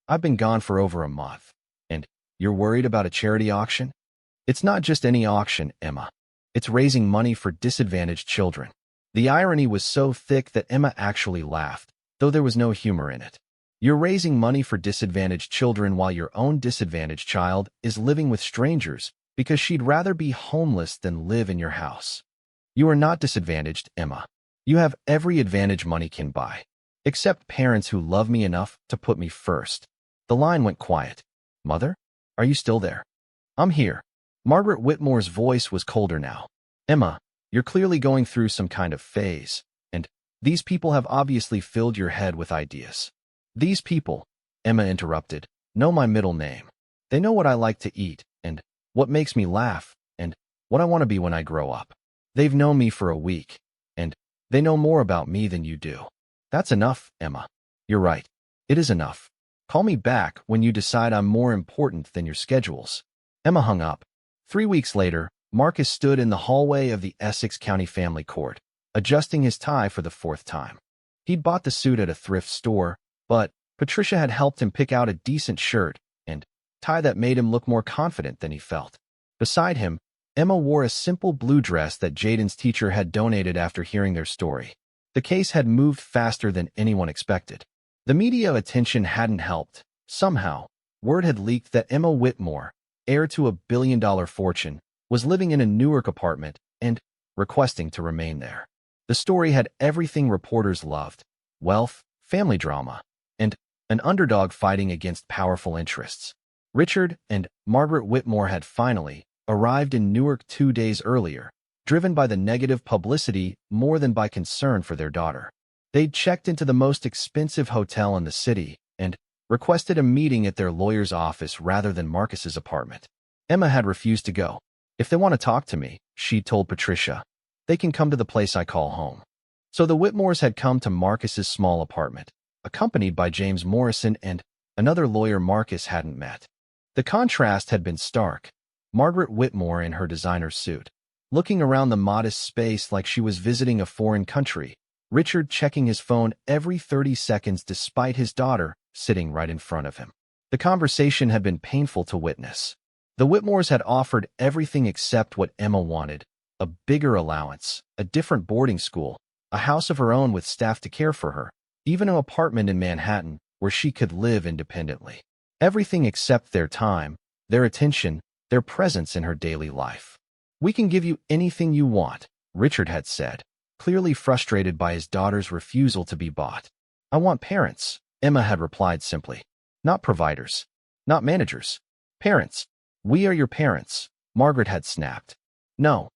I've been gone for over a month, and you're worried about a charity auction? It's not just any auction, Emma. It's raising money for disadvantaged children. The irony was so thick that Emma actually laughed, though there was no humor in it. You're raising money for disadvantaged children while your own disadvantaged child is living with strangers because she'd rather be homeless than live in your house. You are not disadvantaged, Emma. You have every advantage money can buy, except parents who love me enough to put me first. The line went quiet. Mother? Are you still there? I'm here. Margaret Whitmore's voice was colder now. Emma, you're clearly going through some kind of phase, and these people have obviously filled your head with ideas. These people, Emma interrupted, know my middle name. They know what I like to eat, and what makes me laugh, and what I want to be when I grow up. They've known me for a week, and they know more about me than you do. That's enough, Emma. You're right. It is enough. Call me back when you decide I'm more important than your schedules. Emma hung up. 3 weeks later, Marcus stood in the hallway of the Essex County Family Court, adjusting his tie for the 4th time. He'd bought the suit at a thrift store, but Patricia had helped him pick out a decent shirt and tie that made him look more confident than he felt. Beside him, Emma wore a simple blue dress that Jaden's teacher had donated after hearing their story. The case had moved faster than anyone expected. The media attention hadn't helped. Somehow, word had leaked that Emma Whitmore, heir to a billion-dollar fortune, was living in a Newark apartment and requesting to remain there. The story had everything reporters loved: wealth, family drama, and an underdog fighting against powerful interests. Richard and Margaret Whitmore had finally arrived in Newark 2 days earlier, driven by the negative publicity more than by concern for their daughter. They'd checked into the most expensive hotel in the city and requested a meeting at their lawyer's office rather than Marcus's apartment. Emma had refused to go. If they want to talk to me, she told Patricia, they can come to the place I call home. So the Whitmores had come to Marcus's small apartment, accompanied by James Morrison and another lawyer Marcus hadn't met. The contrast had been stark. Margaret Whitmore in her designer suit, looking around the modest space like she was visiting a foreign country. Richard checking his phone every 30 seconds despite his daughter sitting right in front of him. The conversation had been painful to witness. The Whitmores had offered everything except what Emma wanted: a bigger allowance, a different boarding school, a house of her own with staff to care for her, even an apartment in Manhattan where she could live independently. Everything except their time, their attention, their presence in her daily life. We can give you anything you want, Richard had said, clearly frustrated by his daughter's refusal to be bought. I want parents, Emma had replied simply. Not providers. Not managers. Parents. We are your parents, Margaret had snapped. No,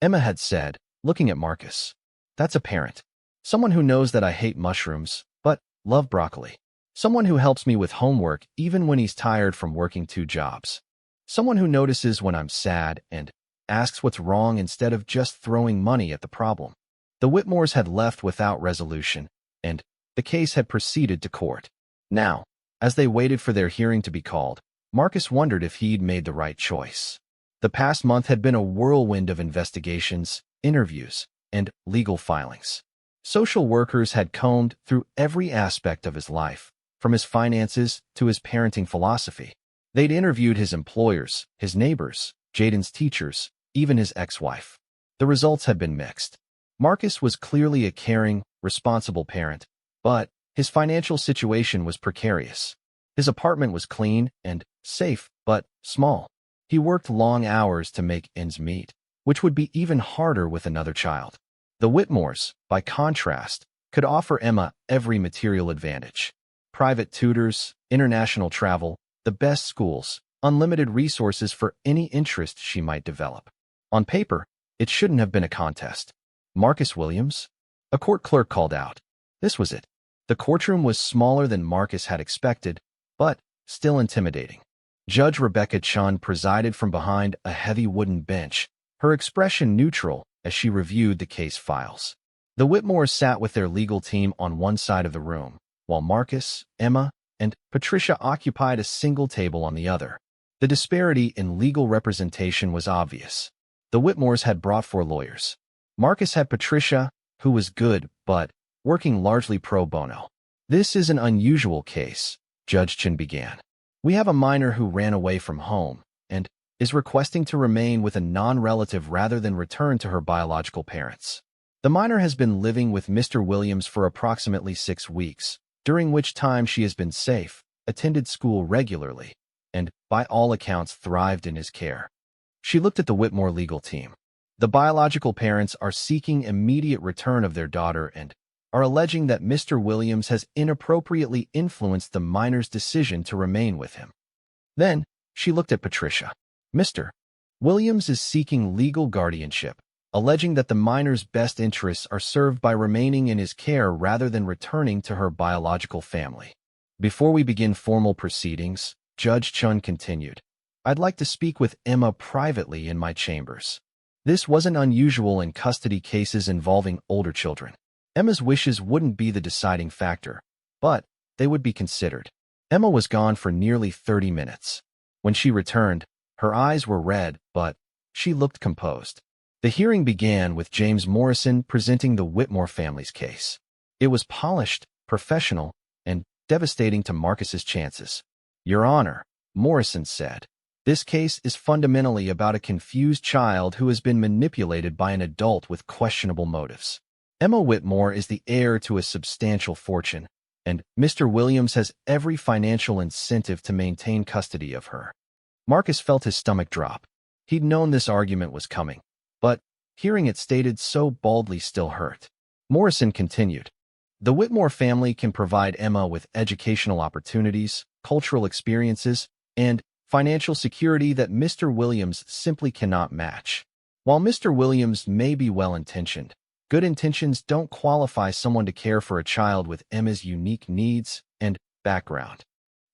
Emma had said, looking at Marcus. That's a parent. Someone who knows that I hate mushrooms, but love broccoli. Someone who helps me with homework even when he's tired from working 2 jobs. Someone who notices when I'm sad and asks what's wrong instead of just throwing money at the problem. The Whitmores had left without resolution, and the case had proceeded to court. Now, as they waited for their hearing to be called, Marcus wondered if he'd made the right choice. The past month had been a whirlwind of investigations, interviews, and legal filings. Social workers had combed through every aspect of his life, from his finances to his parenting philosophy. They'd interviewed his employers, his neighbors, Jaden's teachers, even his ex-wife. The results had been mixed. Marcus was clearly a caring, responsible parent, but his financial situation was precarious. His apartment was clean and safe, but small. He worked long hours to make ends meet, which would be even harder with another child. The Whitmores, by contrast, could offer Emma every material advantage. Private tutors, international travel, the best schools, unlimited resources for any interest she might develop. On paper, it shouldn't have been a contest. Marcus Williams? A court clerk called out. This was it. The courtroom was smaller than Marcus had expected, but still intimidating. Judge Rebecca Chun presided from behind a heavy wooden bench, her expression neutral as she reviewed the case files. The Whitmores sat with their legal team on one side of the room, while Marcus, Emma, and Patricia occupied a single table on the other. The disparity in legal representation was obvious. The Whitmores had brought 4 lawyers. Marcus had Patricia, who was good, but working largely pro bono. This is an unusual case, Judge Chin began. We have a minor who ran away from home and is requesting to remain with a non-relative rather than return to her biological parents. The minor has been living with Mr. Williams for approximately 6 weeks, during which time she has been safe, attended school regularly, and, by all accounts, thrived in his care. She looked at the Whitmore legal team. The biological parents are seeking immediate return of their daughter and are alleging that Mr. Williams has inappropriately influenced the minor's decision to remain with him. Then, she looked at Patricia. Mr. Williams is seeking legal guardianship, alleging that the minor's best interests are served by remaining in his care rather than returning to her biological family. Before we begin formal proceedings, Judge Chun continued, I'd like to speak with Emma privately in my chambers. This wasn't unusual in custody cases involving older children. Emma's wishes wouldn't be the deciding factor, but they would be considered. Emma was gone for nearly 30 minutes. When she returned, her eyes were red, but she looked composed. The hearing began with James Morrison presenting the Whitmore family's case. It was polished, professional, and devastating to Marcus's chances. Your Honor, Morrison said, this case is fundamentally about a confused child who has been manipulated by an adult with questionable motives. Emma Whitmore is the heir to a substantial fortune, and Mr. Williams has every financial incentive to maintain custody of her. Marcus felt his stomach drop. He'd known this argument was coming, but hearing it stated so baldly still hurt. Morrison continued, the Whitmore family can provide Emma with educational opportunities, cultural experiences, and financial security that Mr. Williams simply cannot match. While Mr. Williams may be well-intentioned, good intentions don't qualify someone to care for a child with Emma's unique needs and background.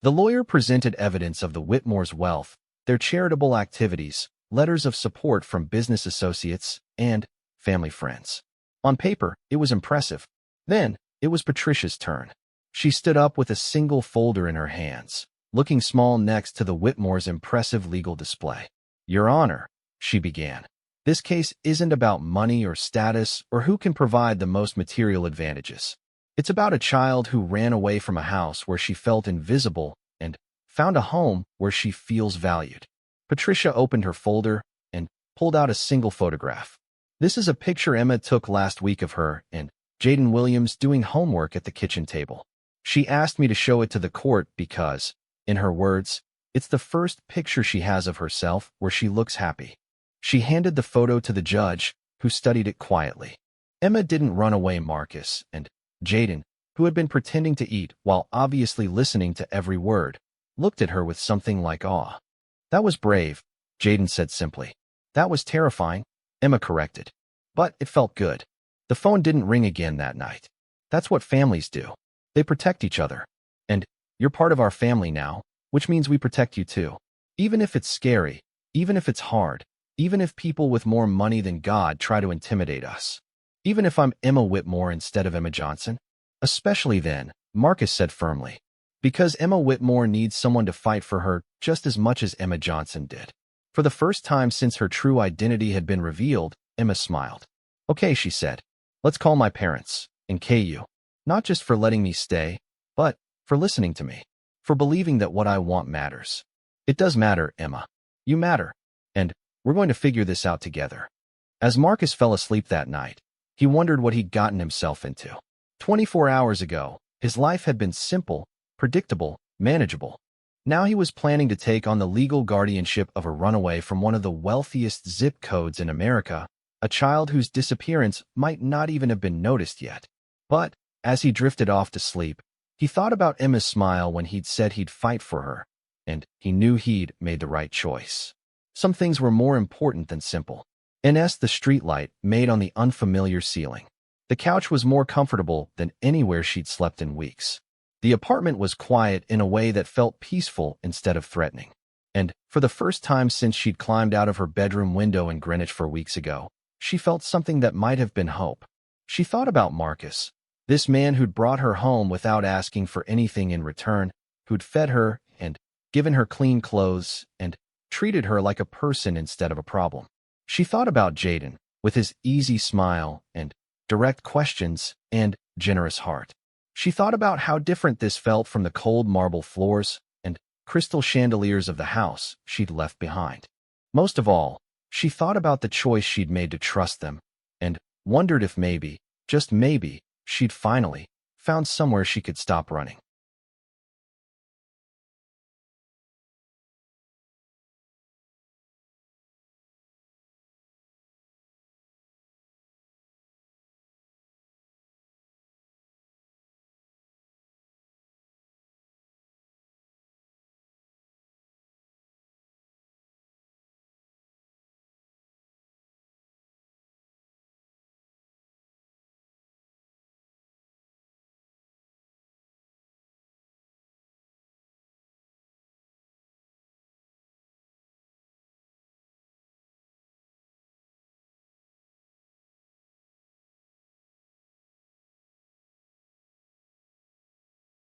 The lawyer presented evidence of the Whitmore's wealth, their charitable activities, letters of support from business associates, and family friends. On paper, it was impressive. Then, it was Patricia's turn. She stood up with a single folder in her hands, looking small next to the Whitmore's impressive legal display. Your Honor, she began, this case isn't about money or status or who can provide the most material advantages. It's about a child who ran away from a house where she felt invisible and found a home where she feels valued. Patricia opened her folder and pulled out a single photograph. This is a picture Emma took last week of her and Jaden Williams doing homework at the kitchen table. She asked me to show it to the court because, in her words, it's the first picture she has of herself where she looks happy. She handed the photo to the judge, who studied it quietly. Emma didn't run away. Marcus and Jaden, who had been pretending to eat while obviously listening to every word, looked at her with something like awe. That was brave, Jaden said simply. That was terrifying, Emma corrected. But it felt good. The phone didn't ring again that night. That's what families do. They protect each other. And you're part of our family now, which means we protect you too. Even if it's scary, even if it's hard, even if people with more money than God try to intimidate us. Even if I'm Emma Whitmore instead of Emma Johnson. Especially then, Marcus said firmly. Because Emma Whitmore needs someone to fight for her just as much as Emma Johnson did. For the first time since her true identity had been revealed, Emma smiled. Okay, she said. Let's call my parents, and KU. Not just for letting me stay, but for listening to me, for believing that what I want matters. It does matter, Emma. You matter. And we're going to figure this out together. As Marcus fell asleep that night, he wondered what he'd gotten himself into. 24 hours ago, his life had been simple, predictable, manageable. Now he was planning to take on the legal guardianship of a runaway from one of the wealthiest zip codes in America, a child whose disappearance might not even have been noticed yet. But, as he drifted off to sleep, he thought about Emma's smile when he'd said he'd fight for her, and he knew he'd made the right choice. Some things were more important than simple. The streetlight made on the unfamiliar ceiling. The couch was more comfortable than anywhere she'd slept in weeks. The apartment was quiet in a way that felt peaceful instead of threatening. And, for the first time since she'd climbed out of her bedroom window in Greenwich 4 weeks ago, she felt something that might have been hope. She thought about Marcus, this man who'd brought her home without asking for anything in return, who'd fed her and given her clean clothes and treated her like a person instead of a problem. She thought about Jaden, with his easy smile and direct questions and generous heart. She thought about how different this felt from the cold marble floors and crystal chandeliers of the house she'd left behind. Most of all, she thought about the choice she'd made to trust them and wondered if maybe, just maybe, she'd finally found somewhere she could stop running.